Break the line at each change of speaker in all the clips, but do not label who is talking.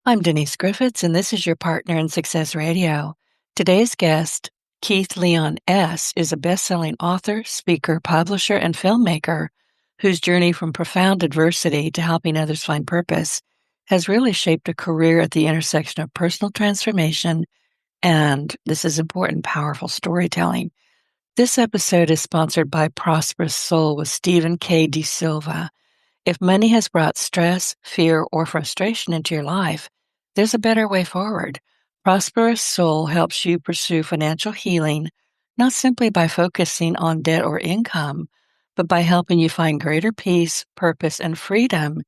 I'm Denise Griffitts, and this is your partner in Success Radio. Today's guest, Keith Leon S., is a best-selling author, speaker, publisher, and filmmaker whose journey from profound adversity to helping others find purpose has really shaped a career at the intersection of personal transformation and, this is important, powerful storytelling. This episode is sponsored by Prosperous Soul with Stephen K. De Silva. If money has brought stress, fear, or frustration into your life, there's a better way forward. Prosperous Soul helps you pursue financial healing, not simply by focusing on debt or income, but by helping you find greater peace, purpose, and freedom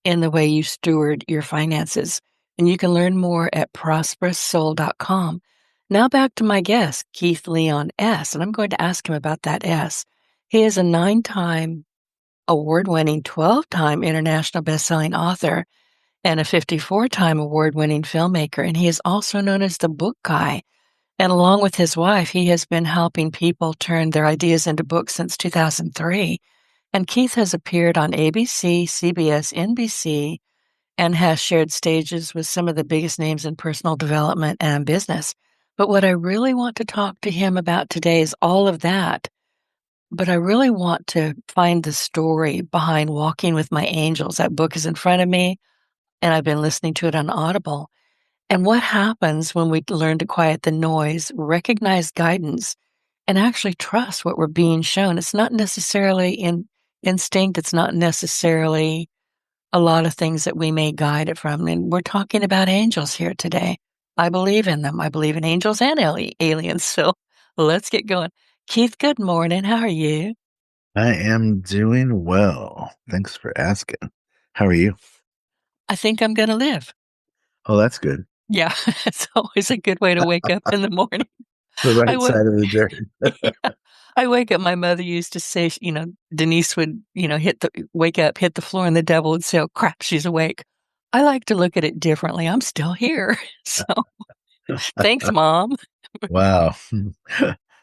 in the way you steward your finances. And you can learn more at prosperoussoul.com. Now back to my guest, Keith Leon S., and I'm going to ask him about that S. He is a 9-time award-winning 12-time international best-selling author and a 54-time award-winning filmmaker, and he is also known as the Book Guy. And along with his wife, he has been helping people turn their ideas into books since 2003. And Keith has appeared on ABC, CBS, NBC, and has shared stages with some of the biggest names in personal development and business. But what I really want to talk to him about today is all of that. But I really want to find the story behind Walking with My Angels. That book is in front of me, and I've been listening to it on Audible. And what happens when we learn to quiet the noise, recognize guidance, and actually trust what we're being shown? It's not necessarily in instinct. It's not necessarily a lot of things that we may guide it from. And we're talking about angels here today. I believe in them. I believe in angels and aliens. So let's get going. Keith, good morning. How are you?
I am doing well. Thanks for asking. How are you?
I think I'm going to live.
Oh, that's good.
Yeah, it's always a good way to wake up in the morning.
The
I
right
would,
side of the dirt.
yeah, I wake up. My mother used to say, Denise would, wake up, hit the floor, and the devil would say, "Oh crap, she's awake." I like to look at it differently. I'm still here, so thanks, Mom.
Wow.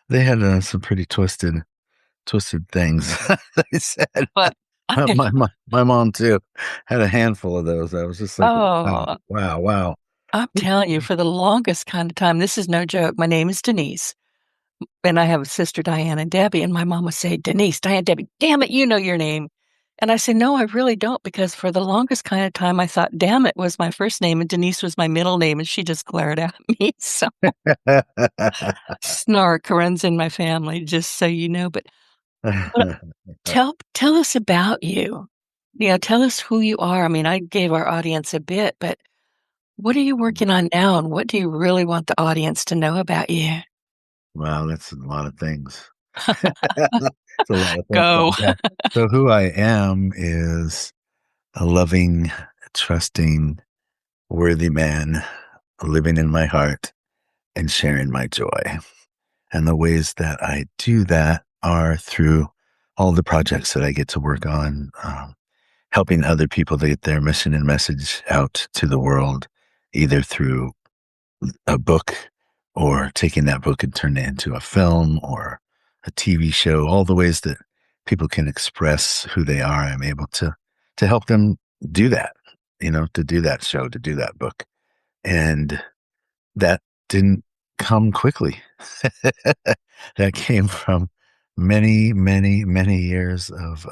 They had some pretty twisted things. They said.
But
My mom too had a handful of those. I was just like, wow,
oh,
wow, wow.
I'm telling you, for the longest kind of time, this is no joke. My name is Denise. And I have a sister, Diane and Debbie, and my mom would say, Denise, Diane, Debbie, damn it, you know your name. And I said, no, I really don't, because for the longest kind of time, I thought, damn it was my first name and Denise was my middle name. And she just glared at me. So snark runs in my family, just so you know. But tell us about you. Tell us who you are. I mean, I gave our audience a bit, but what are you working on now? And what do you really want the audience to know about you?
Wow, that's a lot of things. It's a lot of things.
Go.
Yeah. So who I am is a loving, trusting, worthy man living in my heart and sharing my joy. And the ways that I do that are through all the projects that I get to work on, helping other people to get their mission and message out to the world, either through a book or taking that book and turning it into a film or a TV show, all the ways that people can express who they are. I'm able to help them do that, to do that show, to do that book. And that didn't come quickly. That came from many, many, many years of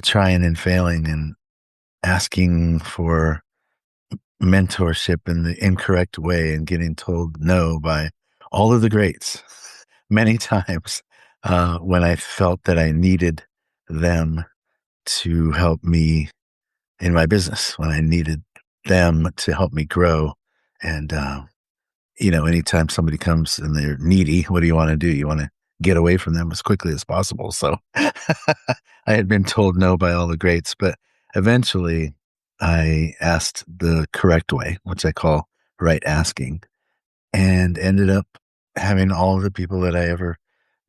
trying and failing and asking for mentorship in the incorrect way and getting told no by all of the greats many times when I felt that I needed them to help me in my business, when I needed them to help me grow. And, anytime somebody comes and they're needy, what do you want to do? You want to get away from them as quickly as possible. So I had been told no by all the greats, but eventually I asked the correct way, which I call right asking, and ended up having all of the people that I ever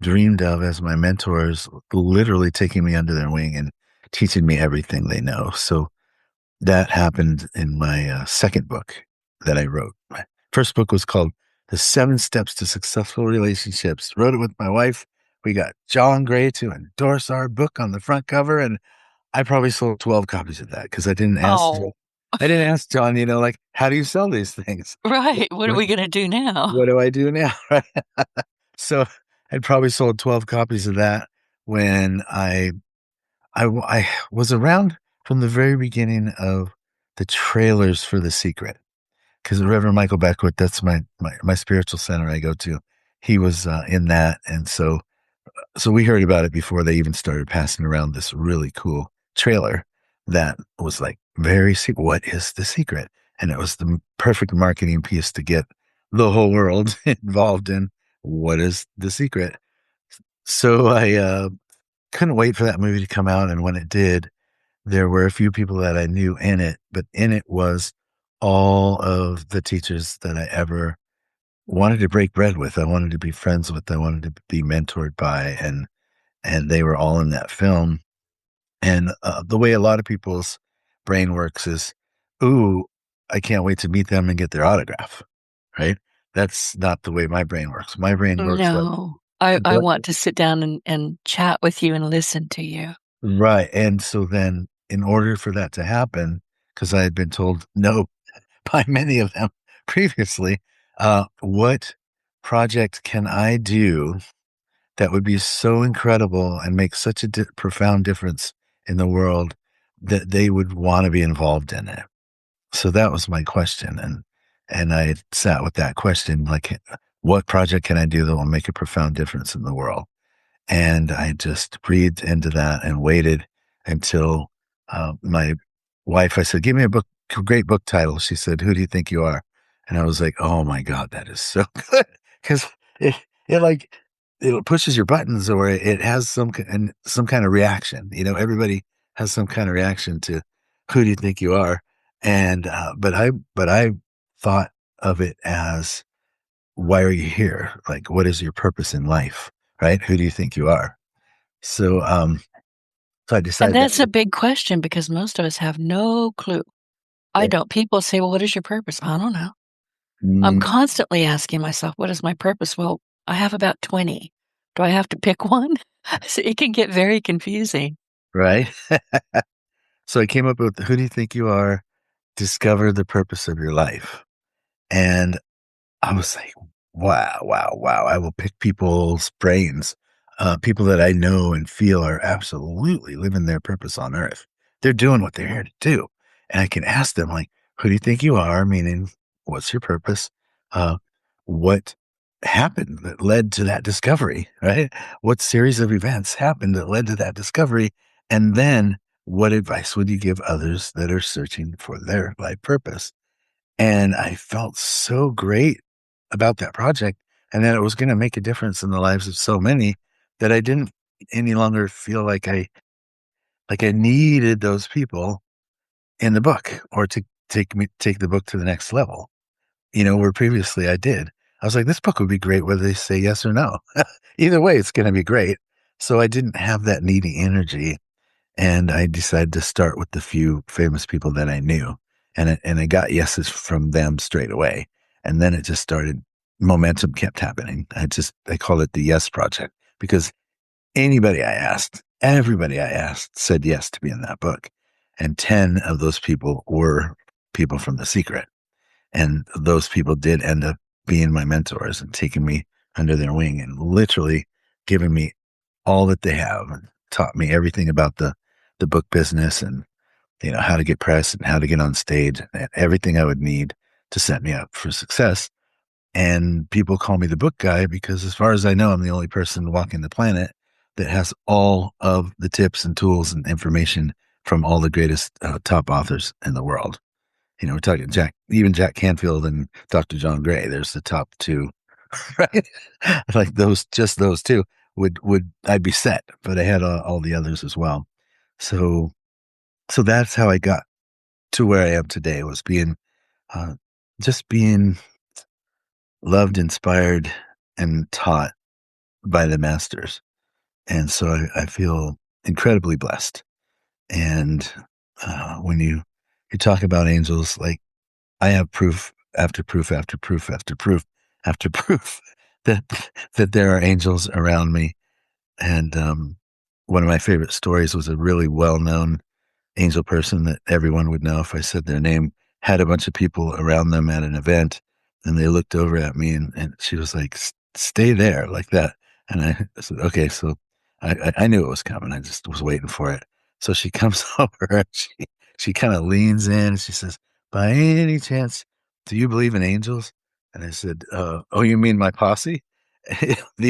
dreamed of as my mentors literally taking me under their wing and teaching me everything they know. So that happened in my second book that I wrote. My first book was called The 7 Steps to Successful Relationships. Wrote it with my wife. We got John Gray to endorse our book on the front cover, and I probably sold 12 copies of that because I didn't ask.
Oh.
I didn't ask John, like, how do you sell these things?
Right. What are
What
we going to do now?
what do I do now? Right? So I'd probably sold 12 copies of that when I was around from the very beginning of the trailers for The Secret. Because Reverend Michael Beckwith, that's my spiritual center I go to. He was in that, and so we heard about it before they even started passing around this really cool trailer that was like what is The Secret? And it was the perfect marketing piece to get the whole world involved in what is The Secret. So I couldn't wait for that movie to come out, and when it did, there were a few people that I knew in it, but in it was all of the teachers that I ever wanted to break bread with, I wanted to be friends with, I wanted to be mentored by, and they were all in that film. And the way a lot of people's brain works is, ooh, I can't wait to meet them and get their autograph, right? That's not the way my brain works. My brain works like,
No. I
what?
want to sit down and chat with you and listen to you.
Right. And so then, in order for that to happen, because I had been told no by many of them previously, what project can I do that would be so incredible and make such a profound difference in the world that they would want to be involved in it? So that was my question, and I sat with that question, like, what project can I do that will make a profound difference in the world? And I just breathed into that and waited until my wife, I said, give me a great book title. She said, Who Do You Think You Are? And I was like, oh my God, that is so good. Because it, it like, it pushes your buttons, or it has some kind of reaction. Everybody has some kind of reaction to Who Do You Think You Are? And, but I thought of it as, why are you here? Like, what is your purpose in life? Right? Who do you think you are? So, so I
And
decided that.
that's a big question because most of us have no clue. I
Yeah.
don't. People say, "Well, what is your purpose?" I don't know. I'm
Mm,
constantly asking myself, "What is my purpose?" Well, I have about 20. Do I have to pick one? So it can get very confusing.
right. So I came up with, who do you think you are? Discover the purpose of your life. And I was like, wow, wow, wow. I will pick people's brains, people that I know and feel are absolutely living their purpose on earth. They're doing what they're here to do. And I can ask them, like, who do you think you are? Meaning, what's your purpose? Uh, what happened that led to that discovery, right? What series of events happened that led to that discovery? And then what advice would you give others that are searching for their life purpose? And I felt so great about that project, and that it was gonna make a difference in the lives of so many, that I didn't any longer feel like I needed those people in the book, or to take the book to the next level, where previously I did. I was like, "This book would be great whether they say yes or no. Either way, it's gonna be great." So I didn't have that needy energy, and I decided to start with the few famous people that I knew, and I got yeses from them straight away, and then it just started. Momentum kept happening. I called it the Yes Project, because everybody I asked said yes to be in that book, and 10 of those people were people from The Secret, and those people did end up being my mentors and taking me under their wing and literally giving me all that they have, and taught me everything about the book business, and how to get press and how to get on stage, and everything I would need to set me up for success. And people call me the book guy because, as far as I know, I'm the only person walking the planet that has all of the tips and tools and information from all the greatest top authors in the world. We're talking even Jack Canfield and Dr. John Gray. There's the top two, right? Like just those two would I'd be set, but I had all the others as well. So so that's how I got to where I am today, was uh, just being loved, inspired, and taught by the masters. And so I feel incredibly blessed. And when you talk about angels, like, I have proof after proof after proof after proof after proof that there are angels around me. And one of my favorite stories was a really well known angel person that everyone would know if I said their name, had a bunch of people around them at an event, and they looked over at me, and she was like, Stay there," like that. And I said, "Okay." So I knew it was coming. I just was waiting for it. So she comes over and she kind of leans in and she says, "By any chance, do you believe in angels?" And I said, "Oh, you mean my posse?"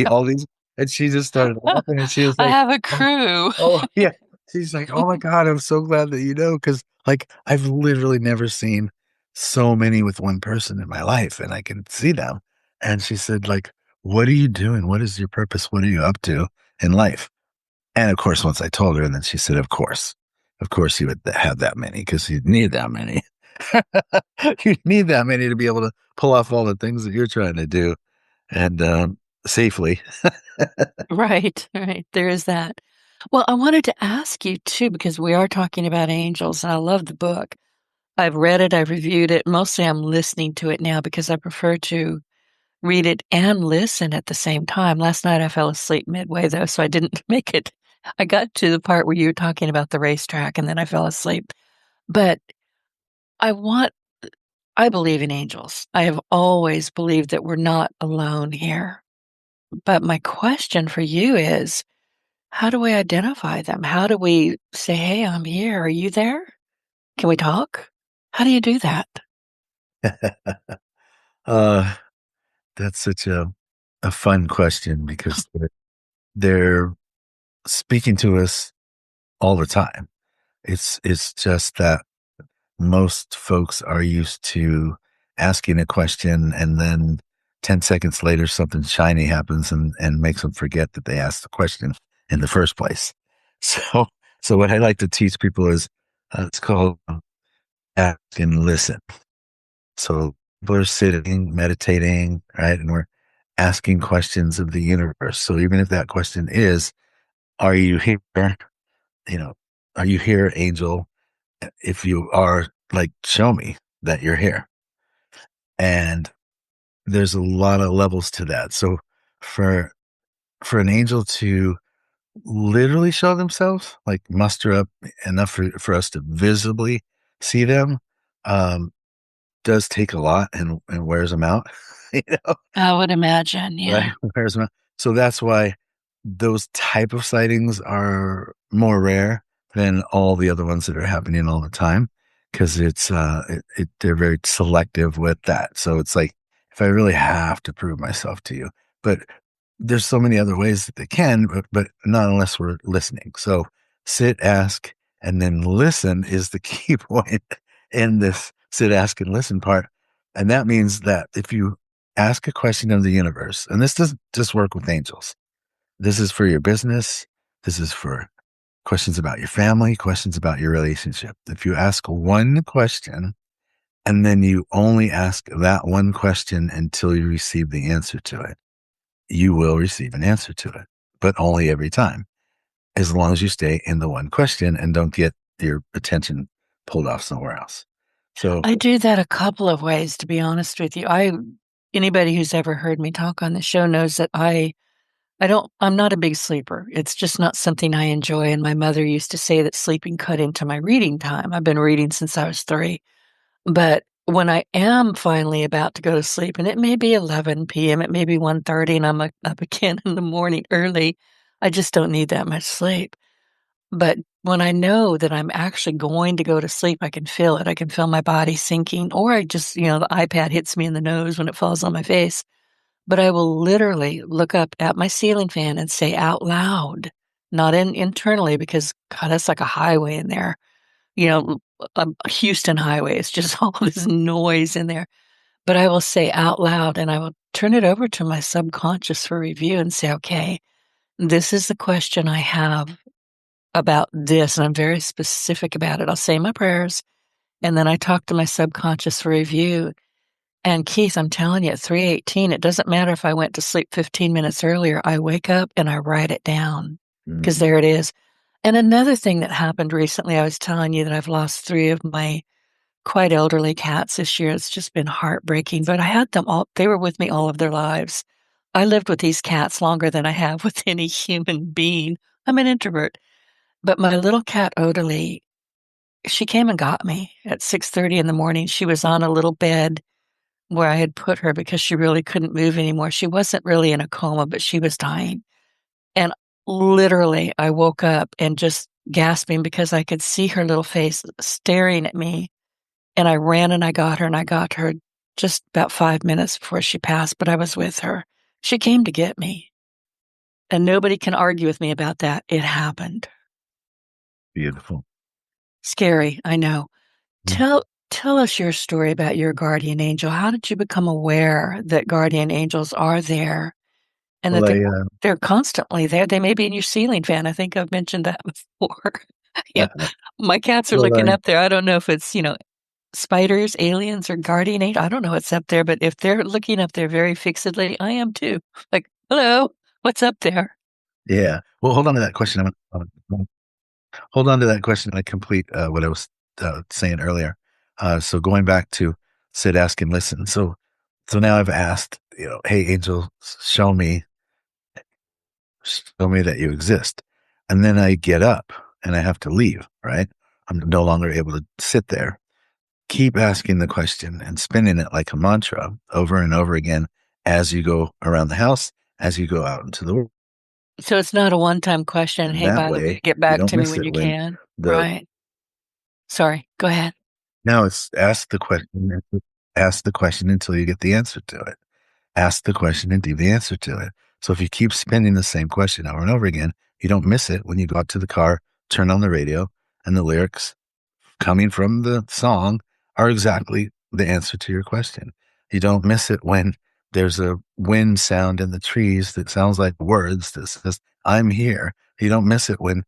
All these, and she just started laughing and she was
I
like,
have a
"Oh,
crew.
oh yeah." She's like, "Oh my God, I'm so glad that you know, because like I've literally never seen so many with one person in my life, and I can see them." And she said, like, "What are you doing? What is your purpose? What are you up to in life?" And of course, once I told her, and then she said, of course, you would have that many because you'd need that many. You'd need that many to be able to pull off all the things that you're trying to do and safely."
Right, right. There is that. Well, I wanted to ask you too, because we are talking about angels, and I love the book. I've read it, I've reviewed it. Mostly I'm listening to it now because I prefer to read it and listen at the same time. Last night I fell asleep midway though, so I didn't make it. I got to the part where you were talking about the racetrack and then I fell asleep. But I want I believe in angels. I have always believed that we're not alone here. But my question for you is, how do we identify them? How do we say, "Hey, I'm here. Are you there? Can we talk?" How do you do that?
uh, that's such a fun question because they're speaking to us all the time. It's just that most folks are used to asking a question and then 10 seconds later something shiny happens and makes them forget that they asked the question in the first place. So so what I like to teach people is it's called ask and listen. So people are sitting, meditating, right? And we're asking questions of the universe. So even if that question is, are you here? You know, are you here, angel? If you are, like, show me that you're here. And there's a lot of levels to that. So for for an angel to literally show themselves, like muster up enough for us to visibly see them, um, does take a lot and wears them out, you know?
I would imagine,
Right,
yeah.
charisma. So that's why those type of sightings are more rare than all the other ones that are happening all the time, because they're very selective with that. So it's like, if I really have to prove myself to you, but there's so many other ways that they can, but not unless we're listening. So sit, ask, and then listen is the key point in this sit, ask, and listen part. And that means that if you ask a question of the universe, and this doesn't just work with angels. This is for your business. This is for questions about your family, questions about your relationship. If you ask one question and then you only ask that one question until you receive the answer to it, you will receive an answer to it, but only every time, as long as you stay in the one question and don't get your attention pulled off somewhere else. So,
I do that a couple of ways, to be honest with you. I Anybody who's ever heard me talk on the show knows that I'm not a big sleeper. It's just not something I enjoy, and my mother used to say that sleeping cut into my reading time. I've been reading since I was 3. But when I am finally about to go to sleep, and it may be 11 PM, it may be 1:30, and I'm, up again in the morning early, I just don't need that much sleep. But when I know that I'm actually going to go to sleep, I can feel it. I can feel my body sinking, or I just, the iPad hits me in the nose when it falls on my face. But I will literally look up at my ceiling fan and say out loud, not internally, because God, that's like a highway in there. You know, a Houston highway. It's just all this noise in there. But I will say out loud, and I will turn it over to my subconscious for review and say, okay, this is the question I have about this, and I'm very specific about it. I'll say my prayers, and then I talk to my subconscious for review. And Keith, I'm telling you, at 3:18, it doesn't matter if I went to sleep 15 minutes earlier. I wake up and I write it down because
mm,
there it is. And another thing that happened recently, I was telling you that I've lost 3 of my quite elderly cats this year. It's just been heartbreaking, but I had them all. They were with me all of their lives. I lived with these cats longer than I have with any human being. I'm an introvert. But my little cat, Odalie, she came and got me at 6:30 in the morning. She was on a little bed where I had put her because she really couldn't move anymore. She wasn't really in a coma, but she was dying. And literally, I woke up and just gasping because I could see her little face staring at me. And I ran and I got her just about 5 minutes before she passed, but I was with her. She came to get me, and nobody can argue with me about that. It happened.
Beautiful.
Scary, I know.
Mm.
Tell us your story about your guardian angel. How did you become aware that guardian angels are there and that
Well,
they're constantly there? They may be in your ceiling fan. I think I've mentioned that before. Yeah, my cats are
well,
looking up there. I don't know if it's, spiders, aliens, or guardian angel. I don't know what's up there, but if they're looking up there very fixedly, I am too. Like, hello, what's up there?
yeah. Well, hold on to that question. Hold on to that question. I complete what I was saying earlier. So going back to sit, ask, and listen. So now I've asked, hey, angel, show me that you exist, and then I get up and I have to leave. Right? I'm no longer able to sit there. Keep asking the question and spinning it like a mantra over and over again as you go around the house, as you go out into the world.
So it's not a one-time question.
And
Hey,
that
by the way,
way,
get
you
back
don't
to me
miss
when
it
you
when
can.
the
Right. Sorry, go ahead.
now it's ask the question until you get the answer to it. Ask the question and do the answer to it. So if you keep spinning the same question over and over again, you don't miss it when you go out to the car, turn on the radio, and the lyrics coming from the song are exactly the answer to your question. You don't miss it when there's a wind sound in the trees that sounds like words that says, I'm here. You don't miss it when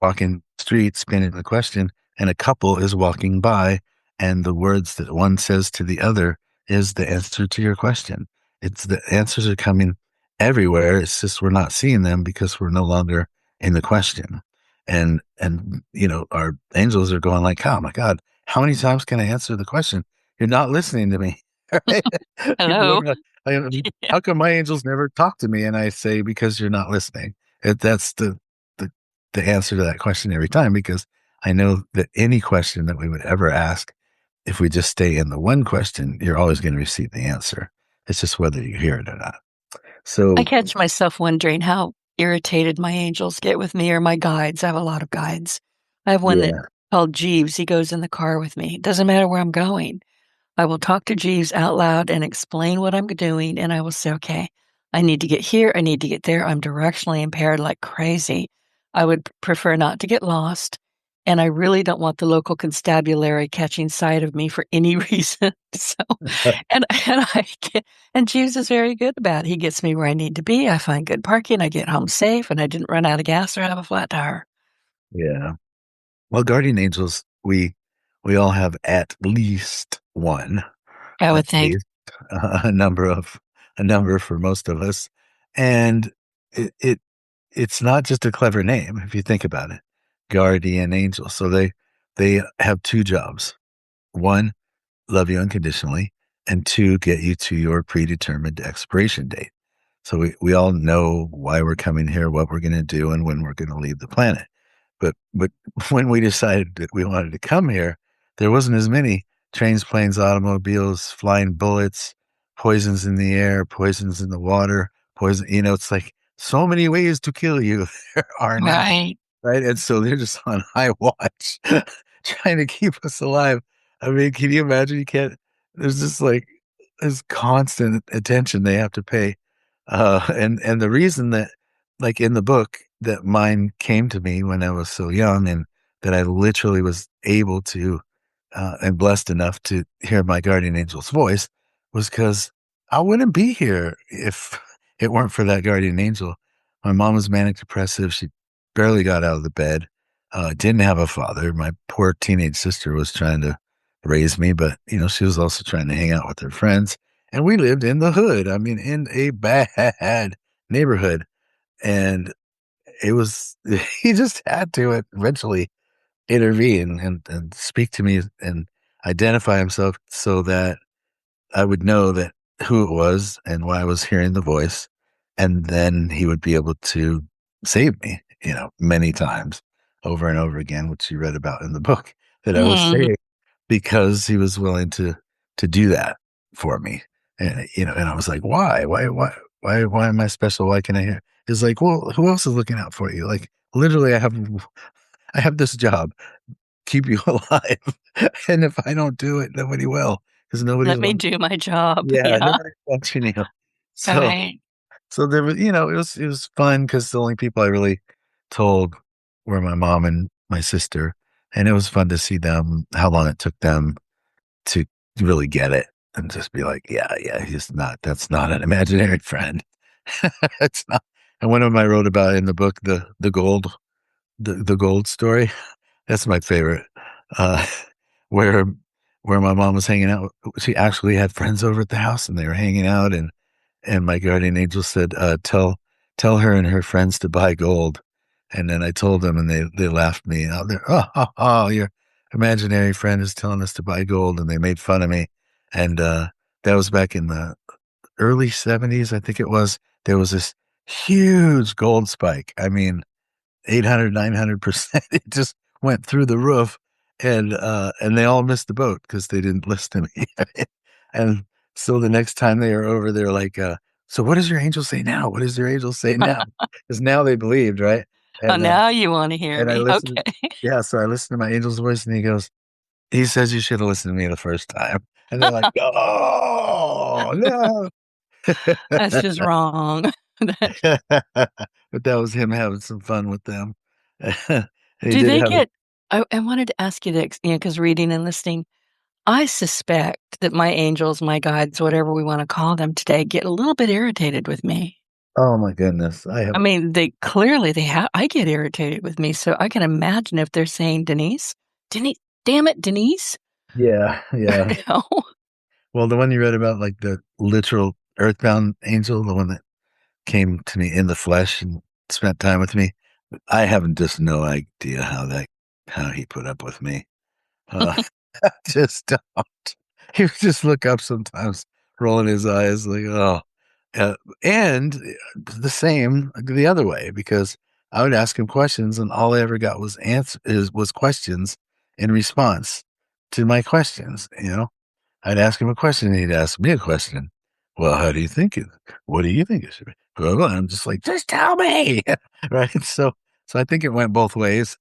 walking streets spinning the question and a couple is walking by and the words that one says to the other is the answer to your question. It's the answers are coming everywhere. It's just we're not seeing them because we're no longer in the question. And our angels are going like, oh my God, how many times can I answer the question? You're not listening to me. Right? People
Hello.
are like, how come my angels never talk to me? And I say, because you're not listening. That's the the answer to that question every time, because I know that any question that we would ever ask, if we just stay in the one question, you're always going to receive the answer. It's just whether you hear it or not.
I
So,
catch myself wondering how irritated my angels get with me or my guides. I have a lot of guides. I have one that
yeah.
called Jeeves. He goes in the car with me. It doesn't matter where I'm going. I will talk to Jeeves out loud and explain what I'm doing, and I will say, okay, I need to get here. I need to get there. I'm directionally impaired like crazy. I would prefer not to get lost. And I really don't want the local constabulary catching sight of me for any reason. So, and I get, and Jeeves is very good about it. He gets me where I need to be. I find good parking. I get home safe, and I didn't run out of gas or have a flat tire.
Yeah. Well, guardian angels, we all have at least one,
I
at
would think.
least a number for most of us, and it's not just a clever name if you think about it. Guardian angel. So they have two jobs. One, love you unconditionally, and two, get you to your predetermined expiration date. So we all know why we're coming here, what we're going to do, and when we're going to leave the planet. But when we decided that we wanted to come here, there wasn't as many trains, planes, automobiles, flying bullets, poisons in the air, poisons in the water, poison. It's like so many ways to kill you there are now,
Right.
right? And so they're just on high watch, trying to keep us alive. I mean, can you imagine? You can't. There's just like this constant attention they have to pay, and the reason that, like in the book, that mine came to me when I was so young, and that I literally was able to, and blessed enough to hear my guardian angel's voice, was because I wouldn't be here if it weren't for that guardian angel. My mom was manic depressive. She barely got out of the bed. Didn't have a father. My poor teenage sister was trying to raise me, but she was also trying to hang out with her friends. And we lived in the hood. I mean, in a bad neighborhood. And it was he just had to eventually intervene and speak to me and identify himself so that I would know that who it was and why I was hearing the voice. And then he would be able to save me, many times over and over again, which you read about in the book. that I was
Mm.
saying because he was willing to do that for me. And and I was like, why am I special? Why can I hear? He's like, well, who else is looking out for you? Like literally, I have this job, keep you alive. And if I don't do it, nobody will, because
Let
nobody's
me
watching.
do my job.
Yeah,
Yeah.
nobody's watching you. So
Right.
so there was, it was fun because the only people I really told were my mom and my sister, and it was fun to see them, how long it took them to really get it and just be like, yeah, yeah, that's not an imaginary friend. It's not. And one of them I wrote about in the book, the gold story. That's my favorite. Uh, where where my mom was hanging out. She actually had friends over at the house and they were hanging out, and my guardian angel said, tell her and her friends to buy gold. And then I told them, and they laughed me out there. Your imaginary friend is telling us to buy gold, and they made fun of me. And that was back in the early '70s, I think it was. There was this huge gold spike. I mean, 800, 900%. It just went through the roof, and they all missed the boat because they didn't listen to me. And so the next time they were over, they're like, so what does your angel say now? What does your angel say now? Because now they believed, right?
Oh,
And
now you wanna hear
I
me.
listened.
Okay.
Yeah, so I listened to my angel's voice, and he says you should have listened to me the first time. And they're like, oh no.
That's just wrong. That
But that was him having some fun with them. He
do
did
they
have a
get I wanted to ask you this, because reading and listening, I suspect that my angels, my guides, whatever we wanna call them today, get a little bit irritated with me.
oh my goodness. I
I
have
mean, they clearly they have I get irritated with me, so I can imagine if they're saying, "Denise? Denise, damn it, Denise."
yeah, yeah.
You know?
Well, the one you read about, like the literal earthbound angel, the one that came to me in the flesh and spent time with me, I haven't just no idea how he put up with me. Uh, I just don't. He would just look up sometimes, rolling his eyes like, oh. Uh, and the same the other way, because I would ask him questions, and all I ever got was questions in response to my questions. I'd ask him a question, and he'd ask me a question. Well, how do you think it? What do you think it should be? Well, I'm just like, just tell me, right? So I think it went both ways.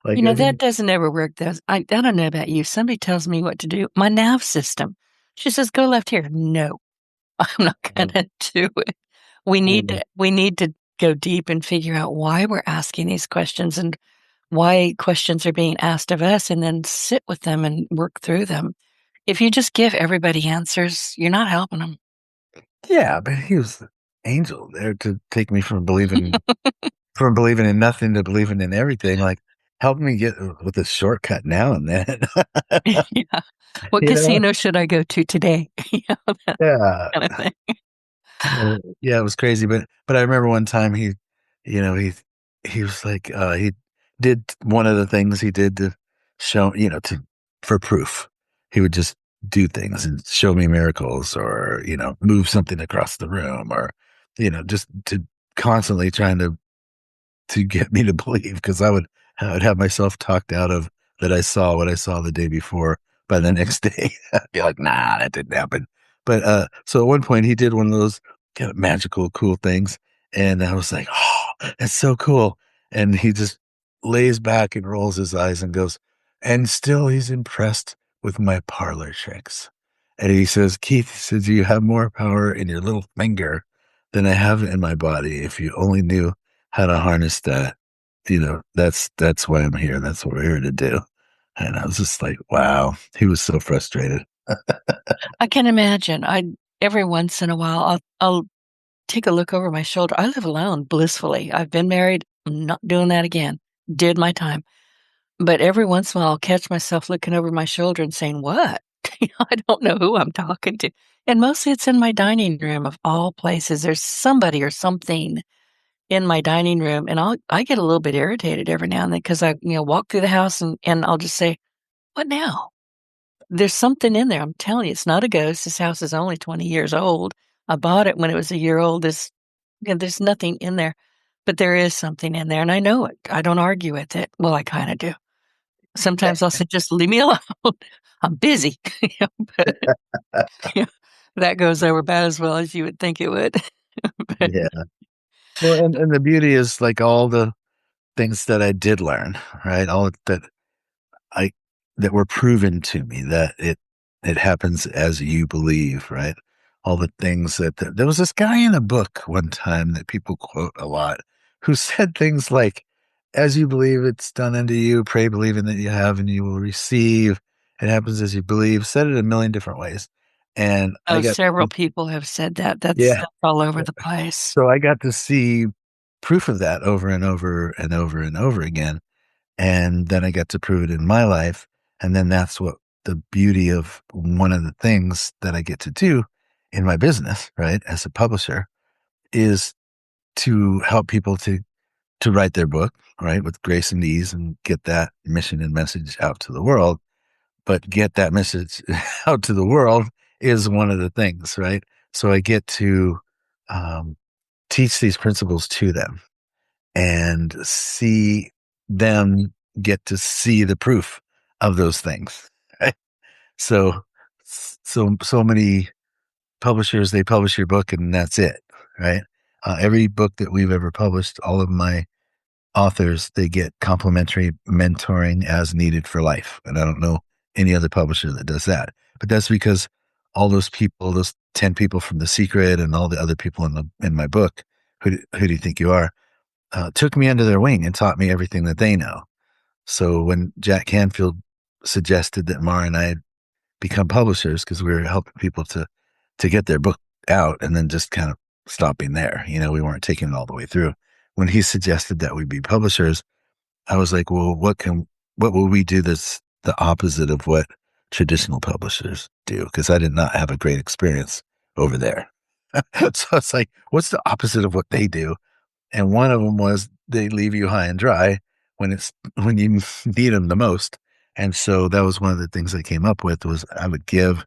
Like I
That
think,
doesn't ever work, does I don't know about you. Somebody tells me what to do. My nav system, she says, "Go left here." No, I'm not
um,
gonna do it. We need to go deep and figure out why we're asking these questions and why questions are being asked of us, and then sit with them and work through them. If you just give everybody answers, you're not helping them.
yeah, but he was the angel there to take me from believing in nothing to believing in everything. Like, help me get with a shortcut now and then.
Yeah. What
you know?
casino should I go to today? That
Yeah.
kind of thing.
Yeah, it was crazy, but I remember one time you know, he was like, he did one of the things he did to show, to for proof. He would just do things and show me miracles, or, move something across the room, or, just to constantly trying to get me to believe, because I would have myself talked out of that I saw what I saw the day before. By the next day, I'd be like, "Nah, that didn't happen." But so at one point, he did one of those kind of magical, cool things, and I was like, "Oh, that's so cool!" And he just lays back and rolls his eyes and goes, and still he's impressed with my parlor tricks. And he says, "Keith," he says, "you have more power in your little finger than I have in my body. If you only knew how to harness that, that's why I'm here. That's what we're here to do." And I was just like, wow, he was so frustrated.
I can imagine. I every once in a while, I'll take a look over my shoulder. I live alone blissfully. I've been married. I'm not doing that again. Did my time. But every once in a while, I'll catch myself looking over my shoulder and saying, "What?" I don't know who I'm talking to. And mostly it's in my dining room of all places. There's somebody or something in my dining room, and I get a little bit irritated every now and then because I, walk through the house and I'll just say, "What now?" There's something in there. I'm telling you, it's not a ghost. This house is only 20 years old. I bought it when it was a year old. There's nothing in there, but there is something in there, and I know it. I don't argue with it. Well, I kind of do. Sometimes I'll say, "Just leave me alone. I'm busy." You know, but, you know, that goes over about as well as you would think it would. But
Yeah. Well, and the beauty is like all the things that I did learn, right? All that I that were proven to me that it happens as you believe, right? All the things that there was this guy in a book one time that people quote a lot who said things like, "As you believe, it's done unto you. Pray, believing that you have, and you will receive. It happens as you believe." Said it a million different ways, and I
oh,
got
several people have said that.
yeah.
That's all over the place.
So I got to see proof of that over and over and over and over again. And then I got to prove it in my life. And then that's what the beauty of one of the things that I get to do in my business, right, as a publisher, is to help people to write their book, right, with grace and ease and get that mission and message out to the world. But get that message out to the world is one of the things, right? So I get to um, teach these principles to them and see them get to see the proof of those things. Right? So, so many publishers, they publish your book and that's it, right? Every book that we've ever published, all of my authors, they get complimentary mentoring as needed for life. And I don't know any other publisher that does that. But that's because all those people, those 10 people from The Secret and all the other people in my book, who do you think you are? Took me under their wing and taught me everything that they know. So when Jack Canfield suggested that Maura and I become publishers because we were helping people to get their book out and then just kind of stopping there, we weren't taking it all the way through. When he suggested that we be publishers, I was like, well, what will we do that's the opposite of what traditional publishers do? Because I did not have a great experience over there. So it's like, what's the opposite of what they do? And one of them was they leave you high and dry when you need them the most. And so that was one of the things I came up with was I would give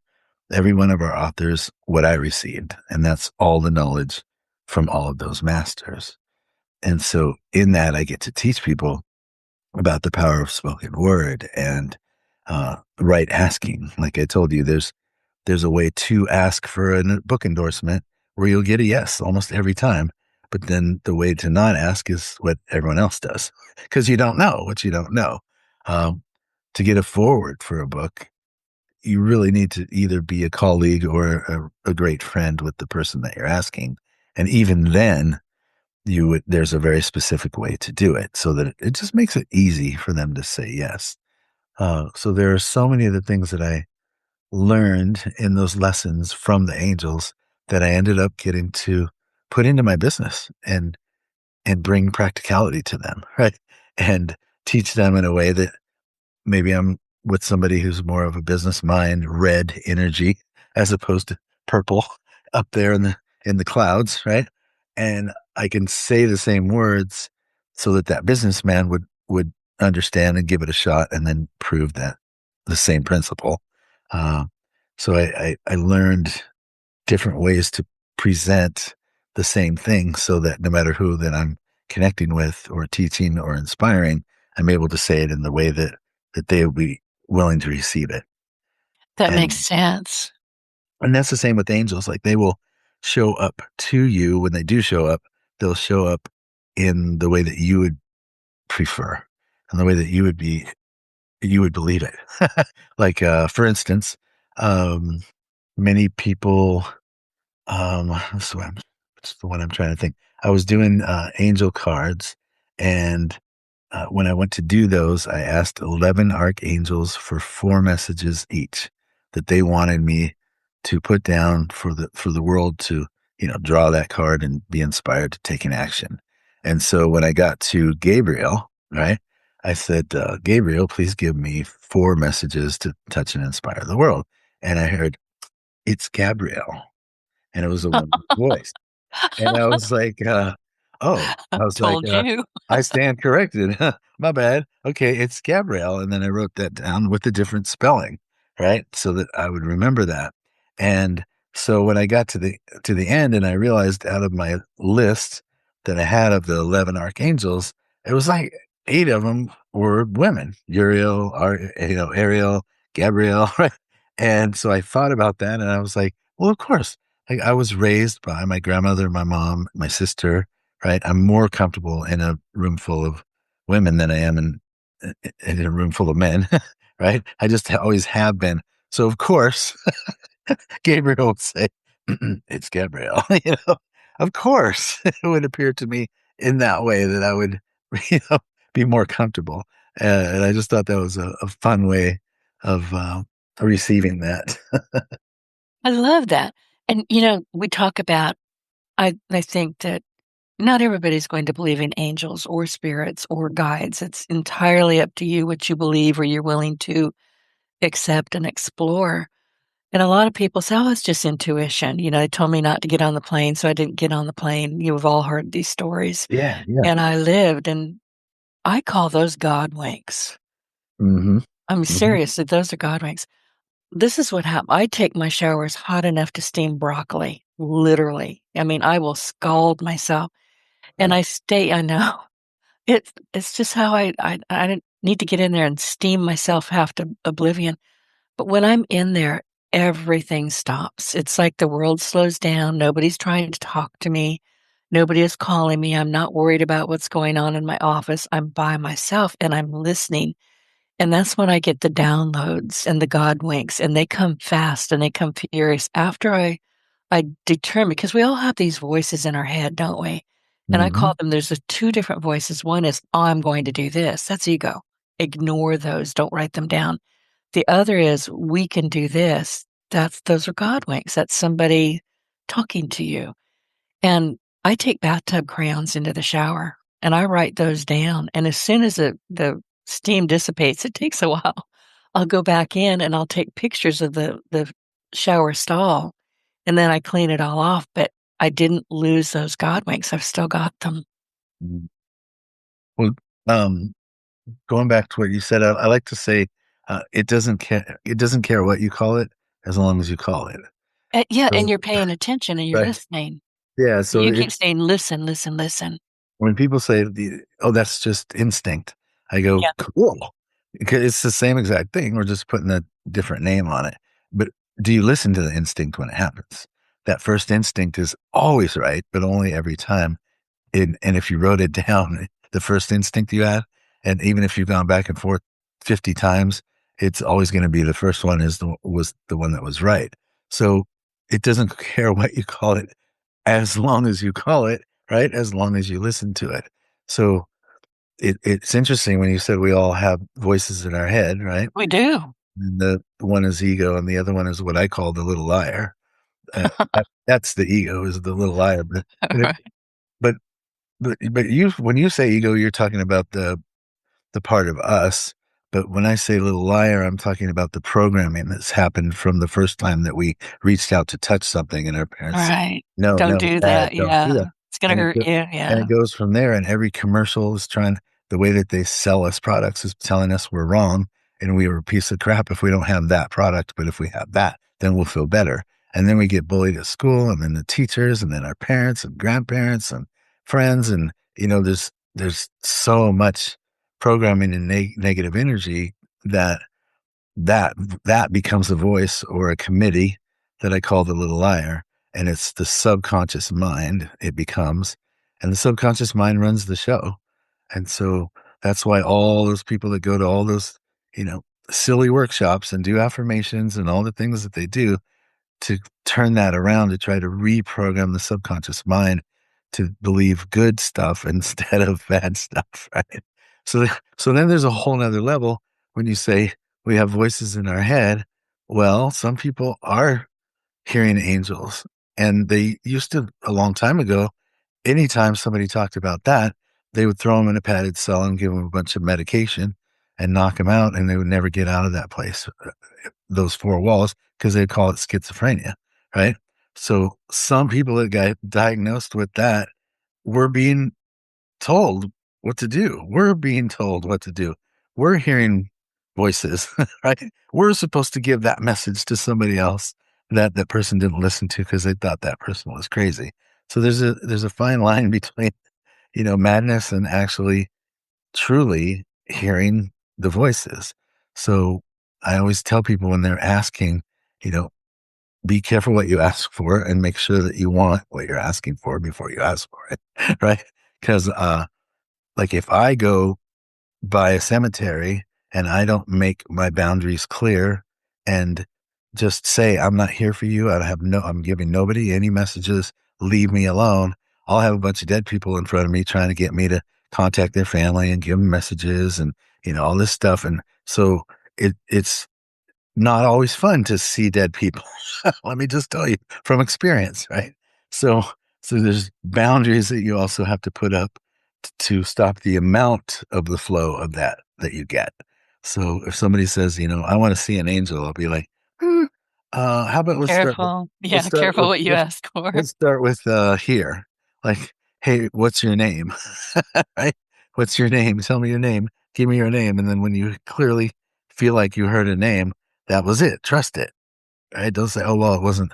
every one of our authors what I received, and that's all the knowledge from all of those masters. And so in that, I get to teach people about the power of spoken word and right asking. Like I told you, there's a way to ask for a book endorsement where you'll get a yes almost every time. But then the way to not ask is what everyone else does because you don't know what you don't know. Um, to get a forward for a book, you really need to either be a colleague or a great friend with the person that you're asking. And even then, there's a very specific way to do it so that it just makes it easy for them to say yes. So there are so many of the things that I learned in those lessons from the angels that I ended up getting to put into my business and bring practicality to them, right? And teach them in a way that maybe I'm with somebody who's more of a business mind, red energy, as opposed to purple up there in the clouds, right? And I can say the same words so that that businessman would understand and give it a shot, and then prove that the same principle. Uh, so I learned different ways to present the same thing, so that no matter who that I'm connecting with or teaching or inspiring, I'm able to say it in the way that they will be willing to receive it.
That makes
And
sense.
and that's the same with angels. Like they will show up to you when they do show up, they'll show up in the way that you would prefer and the way that you would believe it. Like for instance, um many people what's the one I'm trying to think. I was doing angel cards, and when I went to do those, I asked 11 archangels for 4 messages each that they wanted me to put down for the world to, draw that card and be inspired to take an action. And so when I got to Gabriel, right, I said, Gabriel, please give me 4 messages to touch and inspire the world. And I heard, it's Gabrielle. And it was a woman's voice. And I was like, "Oh." I was like,
Told you.
"I stand corrected. My bad. Okay, it's Gabrielle." And then I wrote that down with a different spelling, right? So that I would remember that. And so when I got to the end and I realized out of my list that I had of the 11 archangels, it was like 8 of them were women, Ariel, Gabrielle, right? And so I thought about that and I was like, well, of course. Like I was raised by my grandmother, my mom, my sister, right? I'm more comfortable in a room full of women than I am in a room full of men, right? I just always have been. So of course, Gabriel would say, it's Gabrielle, of course it would appear to me in that way that I would, you know, be more comfortable. And I just thought that was a fun way of receiving that.
I love that. And, we talk about I think that not everybody's going to believe in angels or spirits or guides. It's entirely up to you what you believe or you're willing to accept and explore. And a lot of people say, "Oh, it's just intuition." They told me not to get on the plane, so I didn't get on the plane. You've all heard these stories.
Yeah, yeah.
And I lived, and I call those God winks.
Hmm.
I mean,
Hmm.
seriously, those are God winks. This is what happened. I take my showers hot enough to steam broccoli, literally. I mean, I will scald myself, and
Right.
I know. It's just how I didn't need to get in there and steam myself half to oblivion. But when I'm in there, everything stops. It's like the world slows down. Nobody's trying to talk to me. Nobody is calling me. I'm not worried about what's going on in my office. I'm by myself and I'm listening. And that's when I get the downloads and the God winks, and they come fast and they come furious after I determine, because we all have these voices in our head, don't we? And I
Hmm.
call them, there's two different voices. One is, "Oh, I'm going to do this." That's ego. Ignore those. Don't write them down. The other is, "We can do this." Those are God winks. That's somebody talking to you. And I take bathtub crayons into the shower and I write those down. And as soon as the steam dissipates, it takes a while. I'll go back in and I'll take pictures of the shower stall, and then I clean it all off. But I didn't lose those God winks. I've still got them.
Well, um, going back to what you said, I like to say, it doesn't care. It doesn't care what you call it, as long as you call it.
Yeah, and
So,
you're paying attention and you're
right.
listening.
Yeah. So
You keep saying, "Listen, listen, listen."
when people say, "Oh, that's just instinct," I go,
Yeah,
"Cool." Because it's the same exact thing. We're just putting a different name on it. But do you listen to the instinct when it happens? That first instinct is always right, but only every time. And if you wrote it down, the first instinct you had, and even if you've gone back and forth 50 times, it's always going to be the first one was the one that was right. So it doesn't care what you call it as long as you call it, right? As long as you listen to it. So it's interesting when you said we all have voices in our head, right?
we do.
And the one is ego, and the other one is what I call the little liar. That's the ego, is the little liar. But it,
Right.
but but you when you say ego, you're talking about the part of us. But when I say little liar, I'm talking about the programming that's happened from the first time that we reached out to touch something, and our parents said,
Right.
"No,
Don't
no,
do
Dad,
that.
don't do
Yeah.
that."
It's gonna
And
hurt you.
it
Yeah.
goes from there. And every commercial is trying the way that they sell us products is telling us we're wrong and we are a piece of crap if we don't have that product. But if we have that, then we'll feel better. And then we get bullied at school, and then the teachers, and then our parents and grandparents and friends, and there's so much programming and negative energy that that that becomes a voice or a committee that I call the little liar, and it's the subconscious mind it becomes, and the subconscious mind runs the show. And so that's why all those people that go to all those, you know, silly workshops and do affirmations and all the things that they do to turn that around, to try to reprogram the subconscious mind to believe good stuff instead of bad stuff, right? So then there's a whole nother level when you say we have voices in our head. Well, some people are hearing angels, and they used to a long time ago. Anytime somebody talked about that, they would throw them in a padded cell and give them a bunch of medication and knock them out, and they would never get out of that place, those four walls, because they call it schizophrenia, right? So some people that got diagnosed with that were being told what to do. We're being told what to do. We're hearing voices, right? We're supposed to give that message to somebody else that that person didn't listen to because they thought that person was crazy. So there's a fine line between madness and actually truly hearing the voices. So I always tell people when they're asking, you know, be careful what you ask for and make sure that you want what you're asking for before you ask for it. Right. Because, like if I go by a cemetery and I don't make my boundaries clear and just say, I'm not here for you. I'm giving nobody any messages. Leave me alone. I'll have a bunch of dead people in front of me trying to get me to contact their family and give them messages and, all this stuff. And so it's not always fun to see dead people. Let me just tell you from experience, right? So, so there's boundaries that you also have to put up to stop the amount of the flow of that you get. So if somebody says, I want to see an angel, I'll be like, "Hmm, how about
Careful. Yeah, careful what you ask for.
let's start with here. Like, hey, what's your name? Right? What's your name? Tell me your name. Give me your name. And then when you clearly feel like you heard a name, that was it. Trust it. Right? Don't say, oh well, it wasn't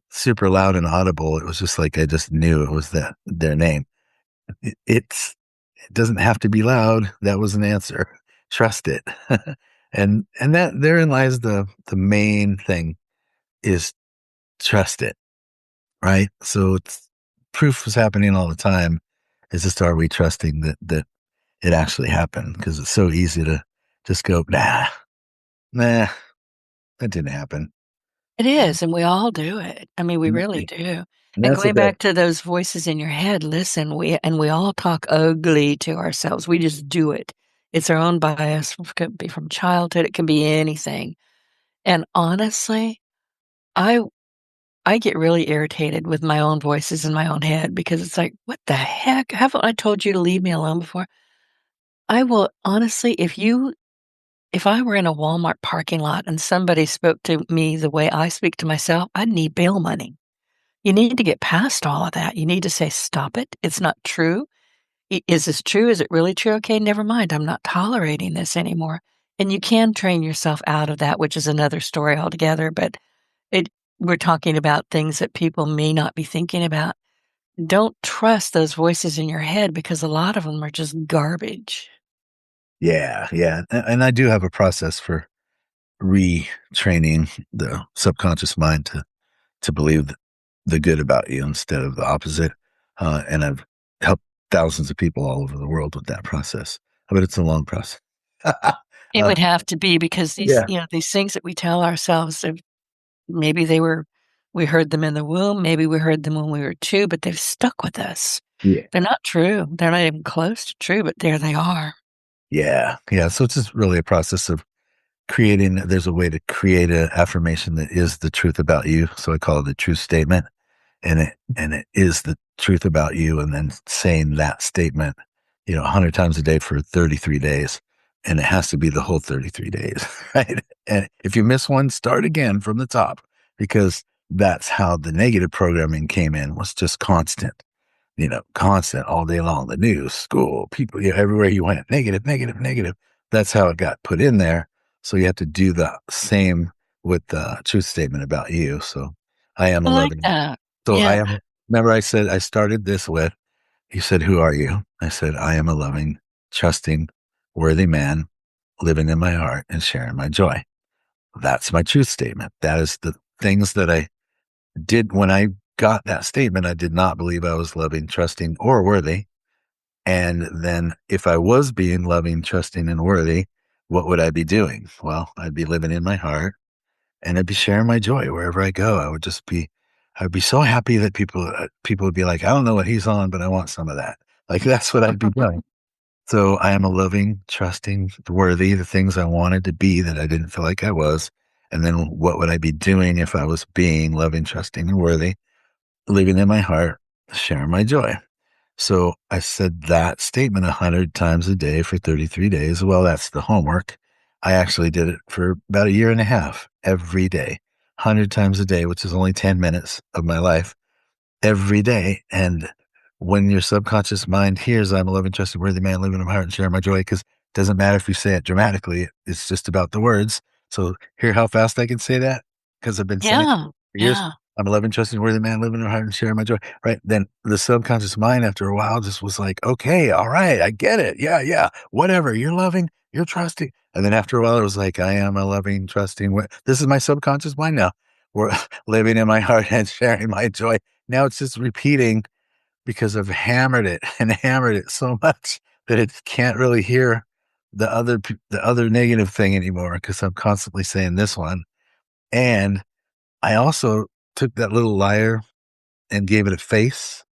super loud and audible. It was just like I just knew it was their name. It doesn't have to be loud. That was an answer. Trust it. And that therein lies the main thing is trust it. Right? So it's proof is happening all the time. It's just are we trusting that it actually happened? Because it's so easy to just go, nah, that didn't happen.
It
And,
is, and we all do it. I mean, we really
and
do. And
that's
going
what that
back to those voices in your head, listen, we all talk ugly to ourselves. We just do it. It's our own bias. It could be from childhood. It can be anything. And honestly, I I get really irritated with my own voices in my own head because it's like, what the heck? Haven't I told you to leave me alone before? I will honestly, if I were in a Walmart parking lot and somebody spoke to me the way I speak to myself, I'd need bail money. You need to get past all of that. You need to say, "Stop it. It's not true. Is this true? Is it really true? Okay, never mind. I'm not tolerating this anymore." And you can train yourself out of that, which is another story altogether, but it we're talking about things that people may not be thinking about. Don't trust those voices in your head because a lot of them are just garbage.
yeah, yeah. And I do have a process for retraining the subconscious mind to believe the good about you instead of the opposite. And I've helped thousands of people all over the world with that process, but it's a long process.
It would have to be because
Yeah,
these things that we tell ourselves, maybe we heard them in the womb, maybe we heard them when we were 2, but they've stuck with us.
yeah,
They're not true. They're not even close to true, but there they are.
yeah, yeah. So it's just really a process of creating. There's a way to create an affirmation that is the truth about you. So I call it a truth statement, and it is the truth about you. And then saying that statement, 100 times a day for 33 days, and it has to be the whole 33 days, right? And if you miss one, start again from the top because that's how the negative programming came in was just constant, constant all day long. The news, school, people, everywhere you went, negative, negative, negative. That's how it got put in there. So you have to do the same with the truth statement about you. So I am
I
a
like
loving.
that.
So I
Yeah.
am. Remember, I said I started this with. You said, "Who are you?" I said, "I am a loving, trusting, worthy man, living in my heart and sharing my joy." That's my truth statement. That is the things that I did when I got that statement. I did not believe I was loving, trusting, or worthy. And then if I was being loving, trusting, and worthy, what would I be doing? Well, I'd be living in my heart and I'd be sharing my joy wherever I go. I'd be so happy that people would be like, I don't know what he's on, but I want some of that. Like that's what I'd be doing. So I am a loving, trusting, worthy, the things I wanted to be that I didn't feel like I was. And then what would I be doing if I was being loving, trusting, and worthy, living in my heart, sharing my joy? So I said that statement 100 times a day for 33 days. Well, that's the homework. I actually did it for about a year and a half every day, 100 times a day, which is only 10 minutes of my life every day. And when your subconscious mind hears, I'm a loving, trusted, worthy man, living in my heart and sharing my joy, because it doesn't matter if you say it dramatically, it's just about the words. So hear how fast I can say that because I've been saying it
Yeah.
for years.
Yeah.
I'm a loving, trusting, worthy man, living in my heart and sharing my joy. Right. Then the subconscious mind, after a while, just was like, okay, all right, I get it. Yeah, yeah, whatever. You're loving, you're trusting. And then after a while, it was like, I am a loving, trusting. This is my subconscious mind now. We're living in my heart and sharing my joy. Now it's just repeating because I've hammered it and hammered it so much that it can't really hear the other negative thing anymore because I'm constantly saying this one. And I also took that little liar and gave it a face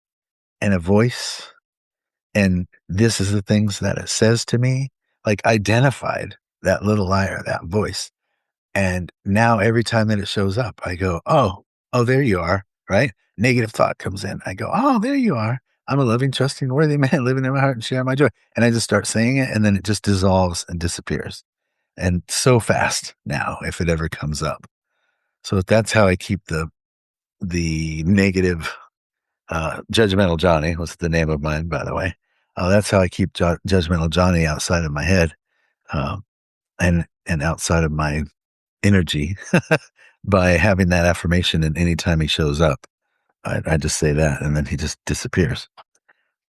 and a voice. And this is the things that it says to me, like identified that little liar, that voice. And now every time that it shows up, I go, oh, there you are. Right. Negative thought comes in. I go, oh, there you are. I'm a loving, trusting, worthy man living in my heart and sharing my joy. And I just start saying it and then it just dissolves and disappears. And so fast now, if it ever comes up. So that's how I keep the negative Judgmental Johnny was the name of mine, by the way. That's how I keep Judgmental Johnny outside of my head, um, and outside of my energy by having that affirmation. And anytime he shows up, I just say that, and then he just disappears.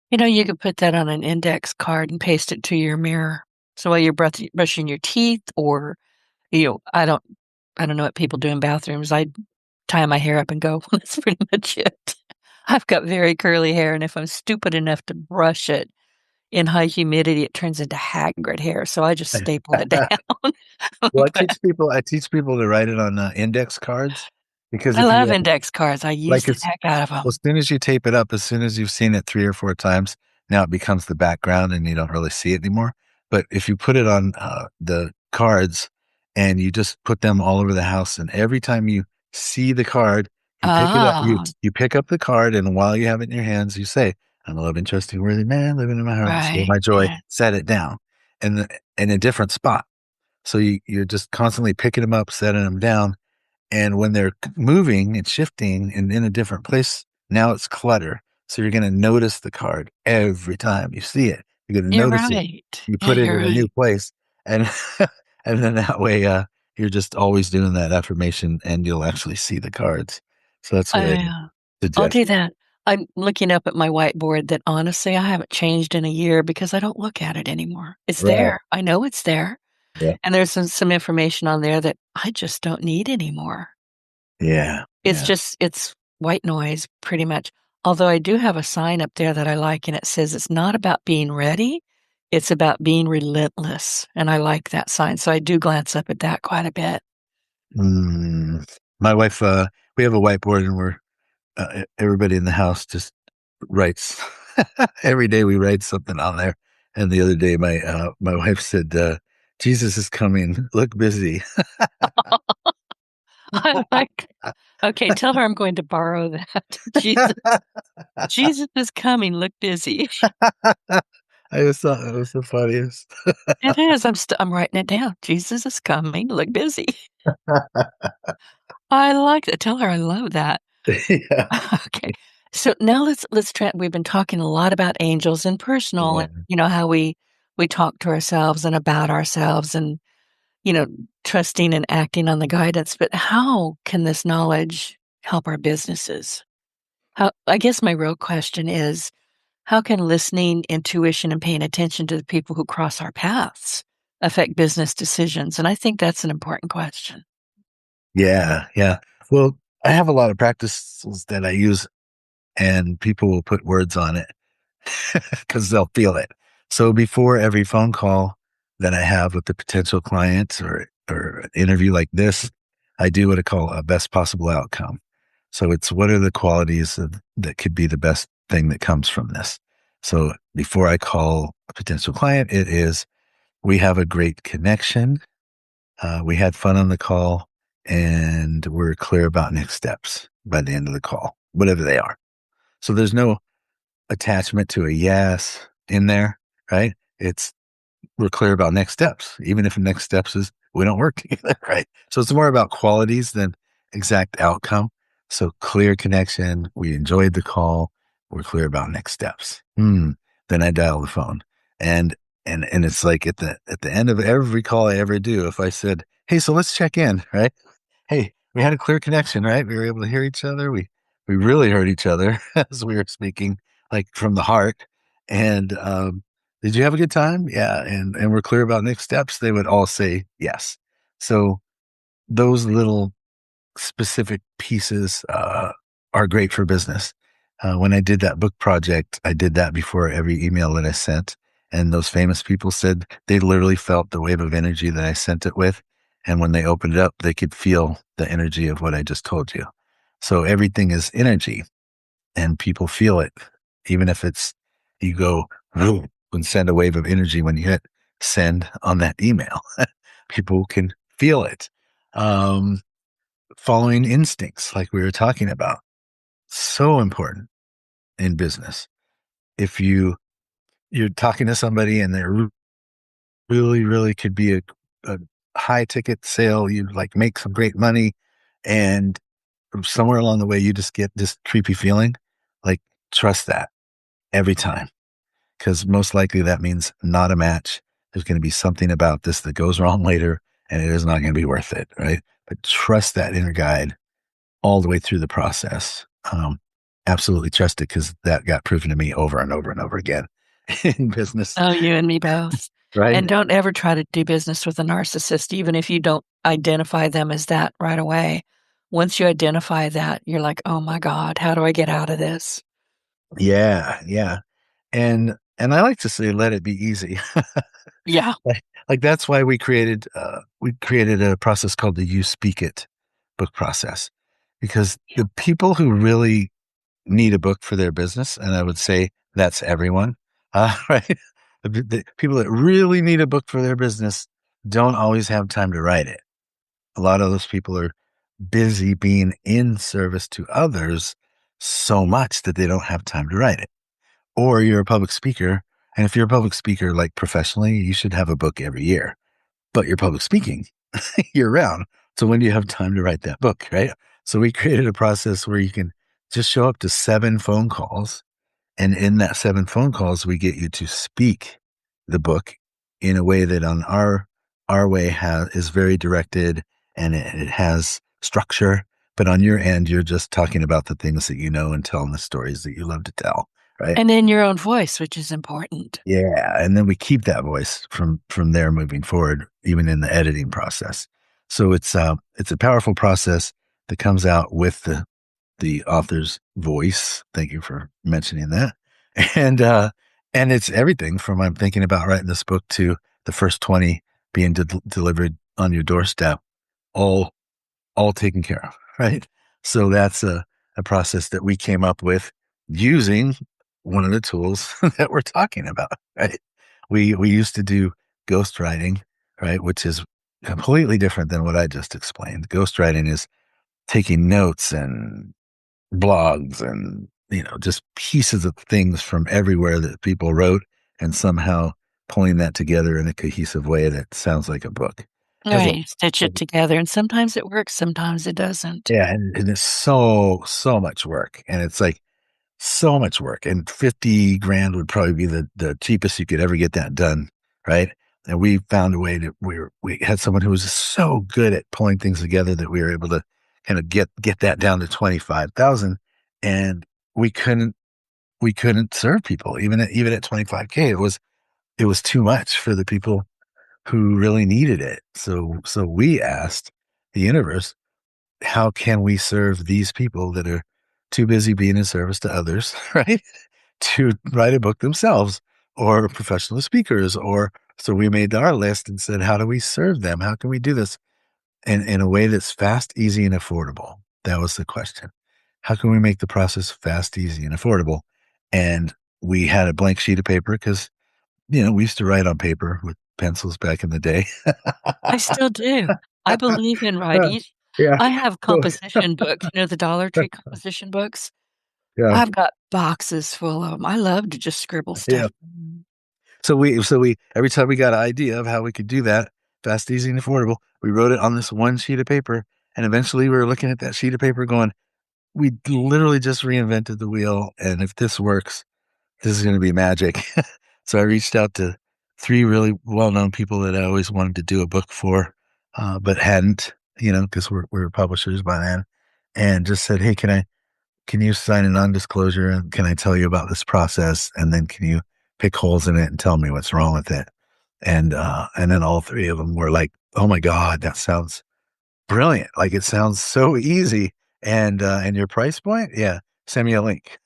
You could put that on an index card and paste it to your mirror. So while you're brushing your teeth, or I don't know what people do in bathrooms. I tie my hair up and go. That's pretty much it. I've got very curly hair, and if I'm stupid enough to brush it in high humidity, it turns into haggard hair. So I just staple it down.
Well,
But
I teach people to write it on index cards because
I
if
love
you
index cards. I use
like
the
it's
heck out of
well,
them.
as soon as you tape it up, as soon as you've seen it 3 or 4 times, now it becomes the background and you don't really see it anymore. But if you put it on the cards and you just put them all over the house, and every time you see the card, you pick it up,
Oh,
you pick up the card, and while you have it in your hands, you say, "I'm a loving, trusting, worthy man, living in my heart, and share
right.
my joy."
Right.
Set it down, and in a different spot. So you're just constantly picking them up, setting them down, and when they're moving and shifting and in a different place, now it's clutter. So you're going to notice the card every time you see it. You're going to
You're
notice it.
right.
You
Yeah,
put it
you're
in a new
right.
place, and and then that way, you're just always doing that affirmation, and you'll actually see the cards. So that's what I
I, I'll
suggest.
do that. I'm looking up at my whiteboard that honestly I haven't changed in a year because I don't look at it anymore. It's
Right.
there. I know it's there.
Yeah.
And there's some information on there that I just don't need anymore.
Yeah.
It's
Yeah.
just it's white noise pretty much. Although I do have a sign up there that I like, and it says it's not about being ready, it's about being relentless. And I like that sign. So I do glance up at that quite a bit.
Mm. My wife, we have a whiteboard, and we're everybody in the house just writes every day. We write something on there. And the other day, my wife said, "Jesus is coming. Look busy."
I like okay, tell her I'm going to borrow that. Jesus is coming, look busy.
I just thought that was the funniest.
It is. I'm writing it down. Jesus is coming, look busy. I like that. Tell her I love that.
Yeah.
Okay. So now let's try we've been talking a lot about angels and personal,
Yeah.
and how we talk to ourselves and about ourselves, and you know trusting and acting on the guidance, but how can this knowledge help our businesses? How I guess my real question is, how can listening, intuition, and paying attention to the people who cross our paths affect business decisions? And I think that's an important question.
Yeah. Yeah. Well, I have a lot of practices that I use, and people will put words on it because they'll feel it. So before every phone call that I have with the potential client, or an interview like this, I do what I call a best possible outcome. So it's what are the qualities that could be the best thing that comes from this. So before I call a potential client, it is we have a great connection. We had fun on the call, and we're clear about next steps by the end of the call, whatever they are. So there's no attachment to a yes in there, right? It's we're clear about next steps, even if the next steps is we don't work together, right? So it's more about qualities than exact outcome. So clear connection. We enjoyed the call. We're clear about next steps. Then I dial the phone, and and it's like at the end of every call I ever do, if I said, "Hey, so let's check in," right? Hey, we had a clear connection, right? We were able to hear each other. We really heard each other as we were speaking, like from the heart. And did you have a good time? Yeah, and we're clear about next steps. They would all say yes. So those little specific pieces are great for business. When I did that book project, I did that before every email that I sent. And those famous people said they literally felt the wave of energy that I sent it with. And when they opened it up, they could feel the energy of what I just told you. So everything is energy and people feel it. Even if it's, you go and send a wave of energy when you hit send on that email, people can feel it. Um, Following instincts, like we were talking about, so important in business. If you're talking to somebody and they're really, really could be a high ticket sale, you like make some great money, and somewhere along the way you just get this creepy feeling, like trust that every time, because most likely that means not a match. There's going to be something about this that goes wrong later, and it is not going to be worth it, right? But trust that inner guide all the way through the process. Absolutely trust it, because that got proven to me over and over and over again in business,
Oh, you and me both.
right?
And don't ever try to do business with a narcissist, even if you don't identify them as that right away. Once you identify that, you're like, "Oh my god, how do I get out of this?"
Yeah, yeah. And I like to say, let it be easy.
Yeah.
Like that's why we created a process called the You Speak It book process, because
Yeah.
the people who really need a book for their business, and I would say that's everyone, right? The people that really need a book for their business don't always have time to write it. A lot of those people are busy being in service to others so much that they don't have time to write it. Or you're a public speaker, and if you're a public speaker, like professionally, you should have a book every year, but you're public speaking year round. So when do you have time to write that book, right? So we created a process where you can just show up to 7 phone calls, and in that 7 phone calls, we get you to speak the book in a way that on our way is very directed, and it has structure. But on your end, you're just talking about the things that you know and telling the stories that you love to tell, right?
And in your own voice, which is important.
Yeah, and then we keep that voice from there moving forward, even in the editing process. So it's a powerful process that comes out with the author's voice. Thank you for mentioning that. And and it's everything from I'm thinking about writing this book to the first 20 being delivered on your doorstep, all all taken care of, right? So that's a process that we came up with using one of the tools that we're talking about, right? We used to do ghostwriting, right, which is completely different than what I just explained. Ghostwriting is taking notes and blogs and just pieces of things from everywhere that people wrote and somehow pulling that together in a cohesive way that sounds like a book. Has a
Right. Stitch it together, and sometimes it works, sometimes it doesn't.
Yeah, and it's so much work, and it's like so much work, and 50 grand would probably be the cheapest you could ever get that done, right? And we found a way to we had someone who was just so good at pulling things together that we were able to kind of get that down to 25,000, and we couldn't we couldn't serve people even at 25K. It was too much for the people who really needed it. So we asked the universe, how can we serve these people that are too busy being in service to others, right? To write a book themselves, or professional speakers, or so we made our list and said, how do we serve them? How can we do this in a way that's fast, easy, and affordable? That was the question. How can we make the process fast, easy, and affordable? And we had a blank sheet of paper because, we used to write on paper with pencils back in the day.
I still do. I believe in writing.
Yeah.
I have
So,
composition books, the Dollar Tree composition books?
yeah.
I've got boxes full of them. I love to just scribble
Yeah.
stuff.
So we every time we got an idea of how we could do that fast, easy, and affordable, we wrote it on this one sheet of paper. And eventually we were looking at that sheet of paper going, we literally just reinvented the wheel. And if this works, this is going to be magic. So I reached out to 3 really well-known people that I always wanted to do a book for, but hadn't. because we're publishers by then, and just said, "Hey, can you sign a non-disclosure and can I tell you about this process? And then can you pick holes in it and tell me what's wrong with it?" And then all three of them were like, "Oh my God, that sounds brilliant. Like it sounds so easy. And your price point? Yeah, send me a link."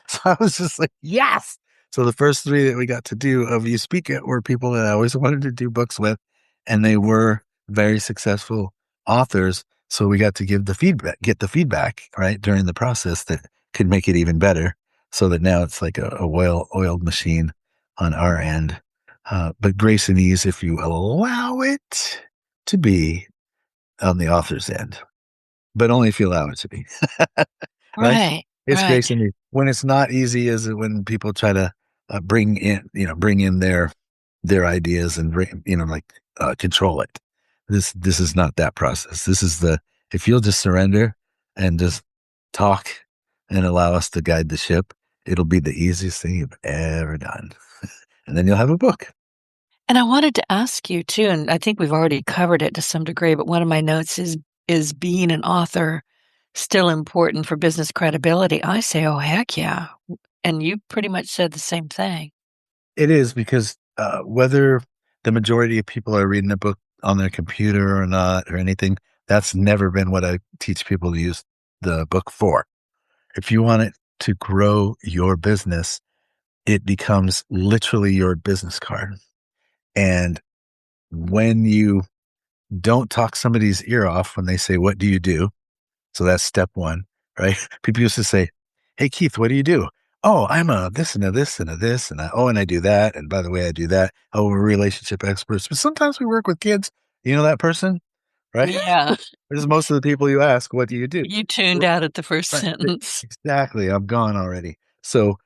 So I was just like, yes. So the first three that we got to do of You Speak It were people that I always wanted to do books with, and they were very successful authors. So we got to get the feedback, right, during the process that could make it even better. So that now it's like a oiled machine on our end. But grace and ease, if you allow it to be on the author's end, but only if you allow it to be. Right?
Right,
It's
right.
grace and ease. When it's not easy is when people try to bring in their ideas and control it. This is not that process. This is if you'll just surrender and just talk and allow us to guide the ship, it'll be the easiest thing you've ever done. And then you'll have a book.
And I wanted to ask you too, and I think we've already covered it to some degree, but one of my notes is being an author still important for business credibility? I say, "Oh, heck yeah." And you pretty much said the same thing.
It is because whether the majority of people are reading a book on their computer or not or anything, that's never been what I teach people to use the book for. If you want it to grow your business, it becomes literally your business card. And when you don't talk somebody's ear off when they say, "What do you do?" So that's step one, right? People used to say, "Hey, Keith, what do you do?" "Oh, I'm a this and a this and a this. And I do that. And by the way, I do that. Oh, we're relationship experts." But sometimes we work with kids. You know that person, right?
Yeah.
There's most of the people you ask, "What do you do?"
You tuned out at the first
Right.
sentence.
Exactly. I'm gone already. So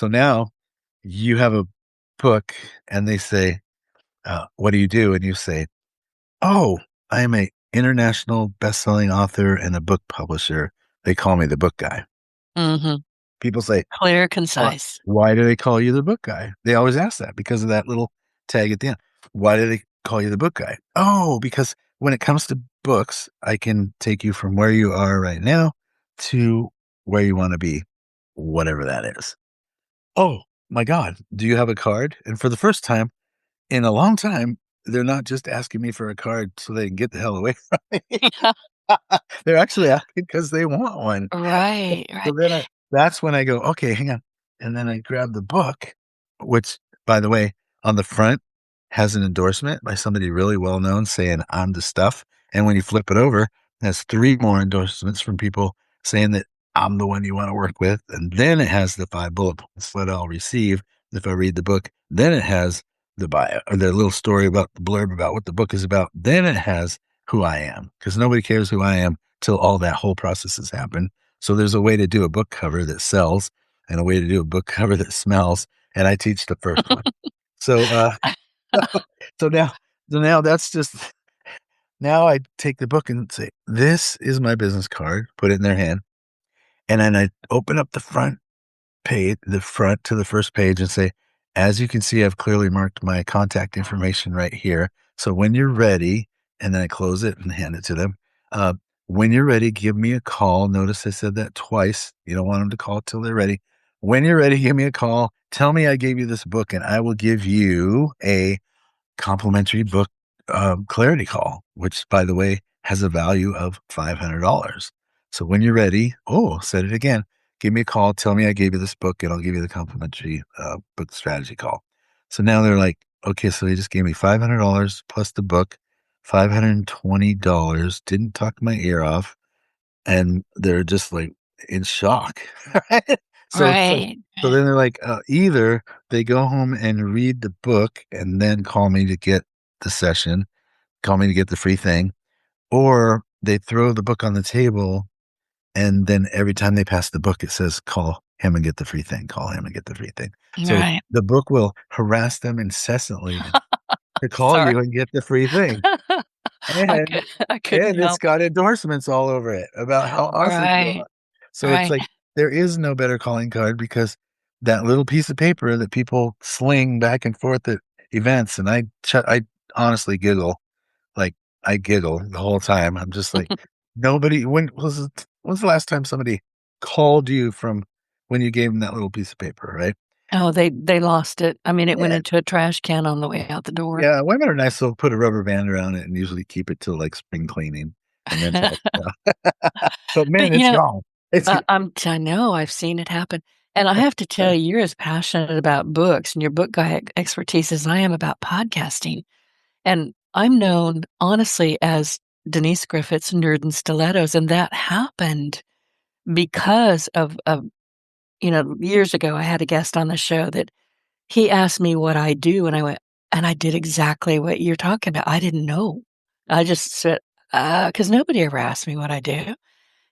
now you have a book and they say, "What do you do?" And you say, "Oh, I am a international best-selling author and a book publisher. They call me the book guy."
Mhm.
People say,
Clear,
"Why
concise.
why do they call you the book guy?" They always ask that because of that little tag at the end. "Why do they call you the book guy?" "Oh, because when it comes to books, I can take you from where you are right now to where you wanna be, whatever that is." "Oh my god, do you have a card?" And for the first time in a long time, they're not just asking me for a card so they can get the hell away from me.
Yeah.
They're actually asking because they want one.
Right,
So
right.
that's when I go, "Okay, hang on." And then I grab the book, which, by the way, on the front has an endorsement by somebody really well known saying, "I'm the stuff." And when you flip it over, it has 3 more endorsements from people saying that I'm the one you wanna work with. And then it has the 5 bullet points that I'll receive if I read the book. Then it has the bio or the little story about the blurb about what the book is about. Then it has who I am, because nobody cares who I am till all that whole process has happened. So there's a way to do a book cover that sells and a way to do a book cover that smells, and I teach the first one. So, so now that's just now I take the book and say, "This is my business card," put it in their hand, and then I open up the front to the first page and say, "As you can see, I've clearly marked my contact information right here. So when you're ready," and then I close it and hand it to them. Uh, "When you're ready, give me a call." Notice I said that twice. You don't want them to call till they're ready. "When you're ready, give me a call. Tell me I gave you this book, and I will give you a complimentary book clarity call," which, by the way, has a value of $500. So when you're ready, said it again, "Give me a call. Tell me I gave you this book, and I'll give you the complimentary book strategy call." So now they're like, "Okay, so they just gave me $500 plus the book, $520, didn't talk my ear off." And they're just like in shock. Right? So it's like,
Right,
so
right.
then they're like, either they go home and read the book and then call me to get the session, call me to get the free thing, or they throw the book on the table and then every time they pass the book, it says, "Call him and get the free thing, call him and get the free thing." So
Right.
the book will harass them incessantly to call
Sorry.
you and get the free thing.
I
And
cou I couldn't
and it's
help.
got endorsements all over it about how awesome you
Right,
are. So it's
right.
like, there is no better calling card because that little piece of paper that people sling back and forth at events, and I honestly giggle, like, I giggle the whole time. I'm just like, nobody. When's the last time somebody called you from when you gave them that little piece of paper, right?
Oh, they lost it. I mean, it went
Yeah,
into a trash can on the way out the door.
yeah. Women are nice. They'll put a rubber band around it and usually keep it till like spring cleaning, and then toss it out. But
But,
man, it's gone. It's
I know, I've seen it happen, and I have to tell you, you're as passionate about books and your book guy expertise as I am about podcasting, and I'm known, honestly, as Denise Griffitts, Nerd and Stilettos, and that happened because of years ago, I had a guest on the show that he asked me what I do, and I went and I did exactly what you're talking about. I didn't know. I just said, because nobody ever asked me what I do,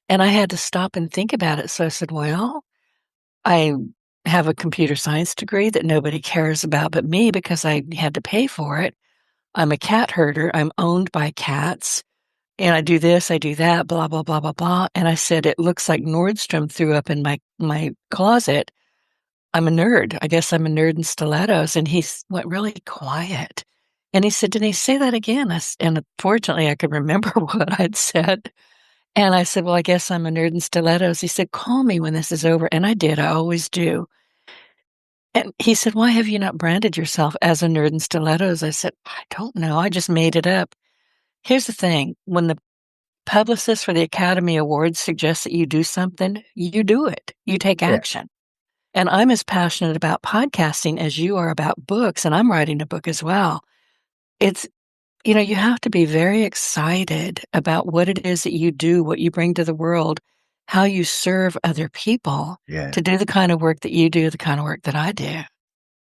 and I had to stop and think about it, so I said, "Well, I have a computer science degree that nobody cares about but me because I had to pay for it. I'm a cat herder, I'm owned by cats, and I do this, I do that, blah, blah, blah, blah, blah," and I said, "It looks like Nordstrom threw up in my closet. I'm a nerd. I guess I'm a nerd in stilettos." And went really quiet. And he said, "Denise, say that again." And fortunately, I could remember what I'd said. And I said, "Well, I guess I'm a nerd in stilettos." He said, "Call me when this is over." And I did. I always do. And he said, "Why have you not branded yourself as a nerd in stilettos?" I said, "I don't know. I just made it up." Here's the thing. When the publicist for the Academy Awards suggests that you do something, you do it. You take
yeah,
action. And I'm as passionate about podcasting as you are about books, and I'm writing a book as well. It's, you have to be very excited about what it is that you do, what you bring to the world, how you serve other people
yeah,
to do the kind of work that you do, the kind of work that I do.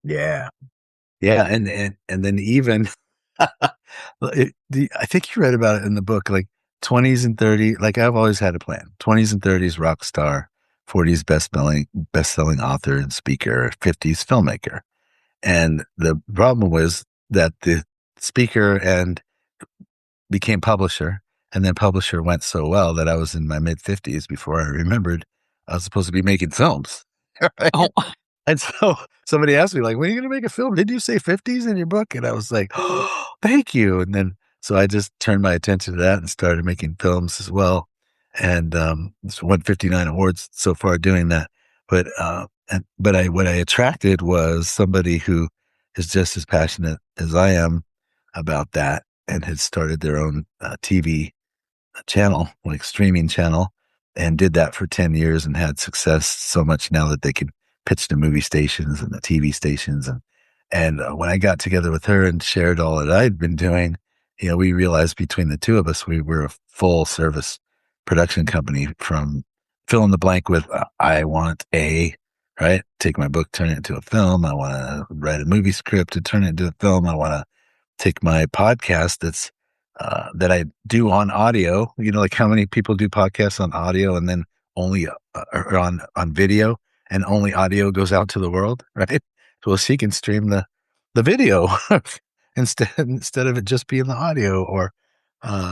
yeah, yeah. And then even I think you read about it in the book, like 20s and 30. Like I've always had a plan: 20s and 30s rock star, 40s best selling author and speaker, 50s filmmaker. And the problem was that the speaker and became publisher, and then publisher went so well that I was in my mid 50s before I remembered I was supposed to be making films.
Oh,
Right? And so somebody asked me, like, when are you going to make a film? Did you say 50s in your book? And I was like, oh, thank you. And then, so I just turned my attention to that and started making films as well. And it's won 59 awards so far doing that. But what I attracted was somebody who is just as passionate as I am about that and had started their own TV channel, like streaming channel, and did that for 10 years and had success so much now that they could pitch to movie stations and the TV stations. And when I got together with her and shared all that I'd been doing, we realized between the two of us, we were a full service production company from fill in the blank with I want right? Take my book, turn it into a film. I want to write a movie script to turn it into a film. I want to take my podcast that I do on audio. Like how many people do podcasts on audio and then only or on video, and only audio goes out to the world, right? Well, she can stream the video instead of it just being the audio, or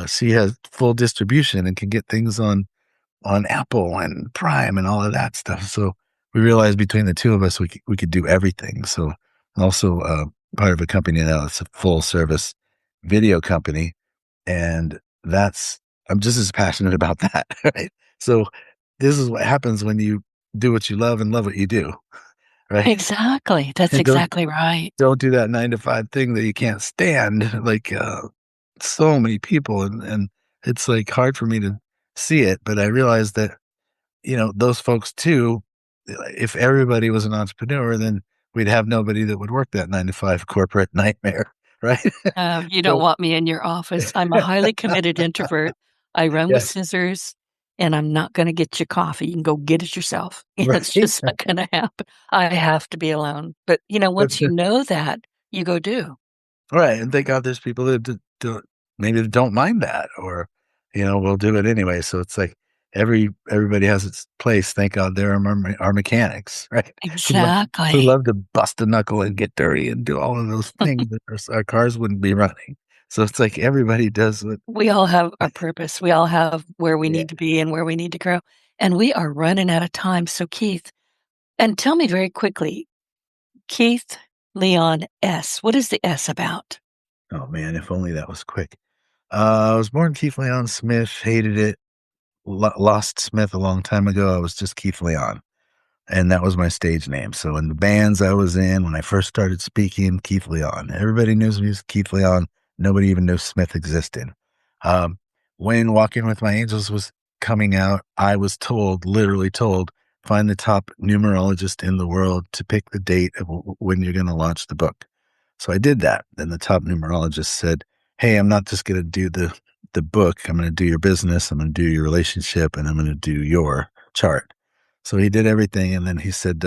she has full distribution and can get things on Apple and Prime and all of that stuff. So we realized between the two of us, we could do everything. So also part of a company now that's a full service video company. And I'm just as passionate about that. Right. So this is what happens when you do what you love and love what you do. Right.
exactly. That's
And
exactly right.
don't do that 9 to 5 thing that you can't stand. Like so many people, and it's like hard for me to see it, but I realize that those folks too, if everybody was an entrepreneur, then we'd have nobody that would work that 9 to 5 corporate nightmare, right?
You don't
So,
want me in your office. I'm a highly committed introvert. I run with
yeah,
scissors, and I'm not going to get you coffee. You can go get it yourself. It's
right.
just not going to happen. I have to be alone. But,
But
once you know that, you go do.
right, and thank God there's people that don't maybe that don't mind that, or will do it anyway. So it's like everybody has its place. Thank God there are our mechanics, right? Who love, who
Exactly.
love to bust a knuckle and get dirty and do all of those things that our cars wouldn't be running. So it's like everybody does what.
We all have our purpose. We all have where we
Yeah.
need to be and where we need to grow. And we are running out of time. So, Keith, and tell me very quickly, Keith Leon S. What is the S about?
Oh man, if only that was quick. I was born Keith Leon Smith, hated it, lost Smith a long time ago. I was just Keith Leon. And that was my stage name. So in the bands I was in, when I first started speaking, Keith Leon. Everybody knew me as Keith Leon. Nobody even knew Smith existed. Um, when Walking with My Angels was coming out, I was told, literally told, find the top numerologist in the world to pick the date of when you're going to launch the book. So I did that. Then the top numerologist said, "Hey, I'm not just going to do the book. I'm going to do your business. I'm going to do your relationship, and I'm going to do your chart." So he did everything, and then he said,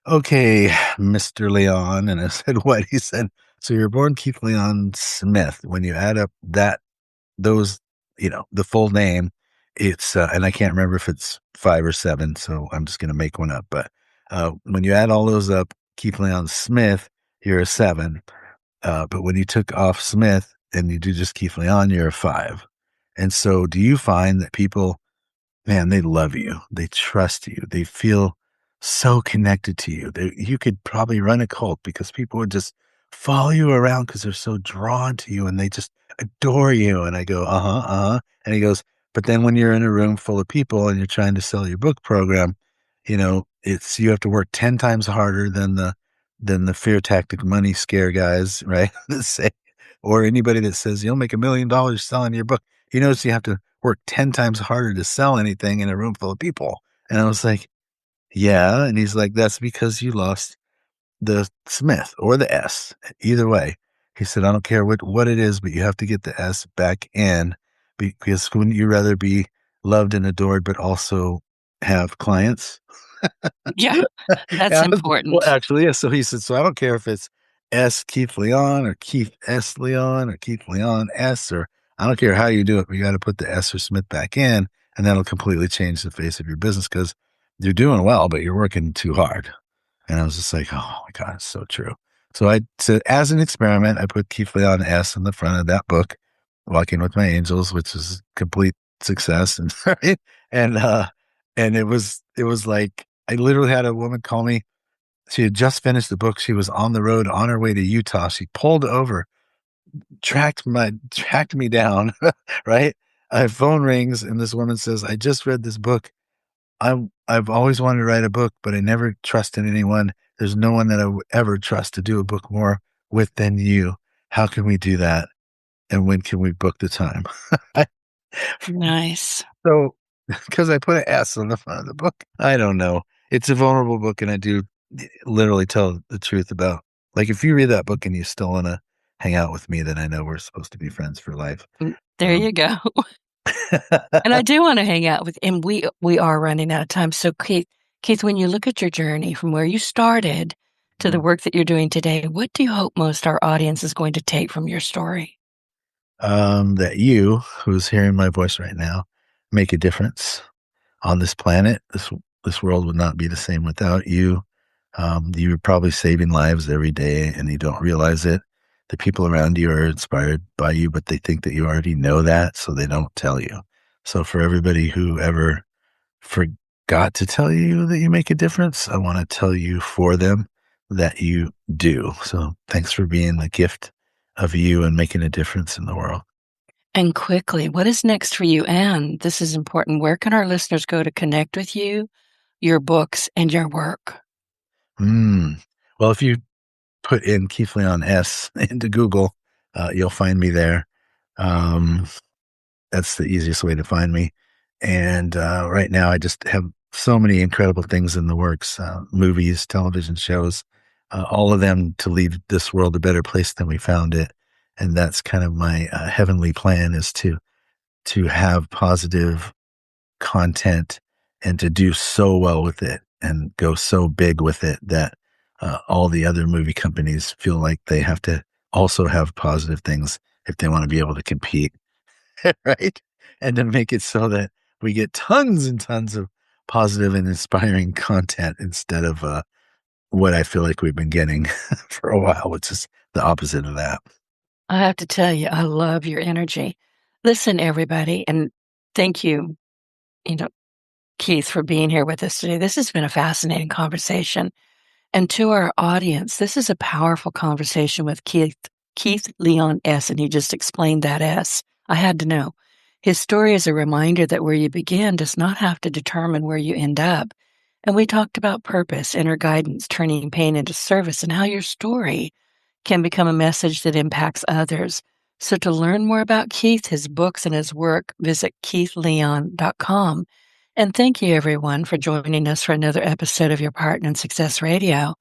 "Okay, Mr. Leon." And I said, "What?" He said, "So you're born Keith Leon Smith. When you add up those, the full name, it's and I can't remember if it's 5 or 7, so I'm just going to make one up. But when you add all those up, Keith Leon Smith, you're a 7. But when you took off Smith and you do just Keith Leon, you're a 5." And so, do you find that people, man, they love you. They trust you. They feel so connected to you. You could probably run a cult because people would just follow you around because they're so drawn to you and they just adore you. And I go, uh huh, uh huh. And he goes, but then when you're in a room full of people and you're trying to sell your book program, you have to work 10 times harder than the fear tactic money scare guys, right? That say, or anybody that says you'll make $1 million selling your book. You have to work 10 times harder to sell anything in a room full of people. And I was like, yeah. And he's like, that's because you lost the Smith or the S. Either way. He said, I don't care what it is, but you have to get the S back in because wouldn't you rather be loved and adored, but also have clients?
Yeah, that's
Yeah, well,
important.
actually, yeah. So he said, so I don't care if it's S Keith Leon or Keith S Leon or Keith Leon S, or I don't care how you do it, but you got to put the S or Smith back in, and that'll completely change the face of your business because you're doing well, but you're working too hard. And I was just like, oh my God, it's so true. So I said, as an experiment, I put Keith Leon S in the front of that book, Walking with My Angels, which is complete success. And right? And and it was like I literally had a woman call me. She had just finished the book. She was on the road on her way to Utah. She pulled over, tracked me down, right? Phone rings and this woman says, I just read this book. I've always wanted to write a book, but I never trusted anyone. There's no one that I would ever trust to do a book more with than you. How can we do that? And when can we book the time?
Nice.
So, because I put an S on the front of the book, I don't know. It's a vulnerable book, and I do literally tell the truth about, like, if you read that book and you still want to hang out with me, then I know we're supposed to be friends for life.
There
Um,
you go. And I do wanna hang out with and we are running out of time. So, Keith, when you look at your journey from where you started to the work that you're doing today, what do you hope most our audience is going to take from your story?
that you, who's hearing my voice right now, make a difference on this planet. This world would not be the same without you. You're probably saving lives every day, and you don't realize it. The people around you are inspired by you, but they think that you already know that, so they don't tell you. So for everybody who ever forgot to tell you that you make a difference, I want to tell you for them that you do. So thanks for being the gift of you and making a difference in the world.
And quickly, what is next for you? And this is important, where can our listeners go to connect with you, your books, and your work?
Mm. Well, if you put in Keith Leon S into Google, you'll find me there. Um, that's the easiest way to find me. And right now, I just have so many incredible things in the works, movies, television shows, all of them to leave this world a better place than we found it. And that's kind of my heavenly plan, is to have positive content and to do so well with it and go so big with it that all the other movie companies feel like they have to also have positive things if they want to be able to compete. Right? And to make it so that we get tons and tons of positive and inspiring content instead of what I feel like we've been getting for a while, which is the opposite of that.
I have to tell you, I love your energy. Listen, everybody, and thank you, you know, Keith, for being here with us today. This has been a fascinating conversation. And to our audience, this is a powerful conversation with Keith Leon S., and he just explained that S. I had to know. His story is a reminder that where you begin does not have to determine where you end up. And we talked about purpose, inner guidance, turning pain into service, and how your story can become a message that impacts others. So to learn more about Keith, his books, and his work, visit keithleon.com. And thank you, everyone, for joining us for another episode of Your Partner in Success Radio.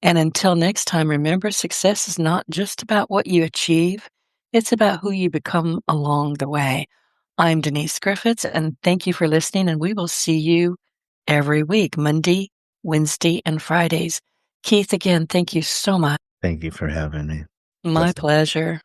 And until next time, remember, success is not just about what you achieve, it's about who you become along the way. I'm Denise Griffitts, and thank you for listening, and we will see you every week, Monday, Wednesday, and Fridays. Keith, again, thank you so much.
Thank you for having me.
My
Blessings.
pleasure.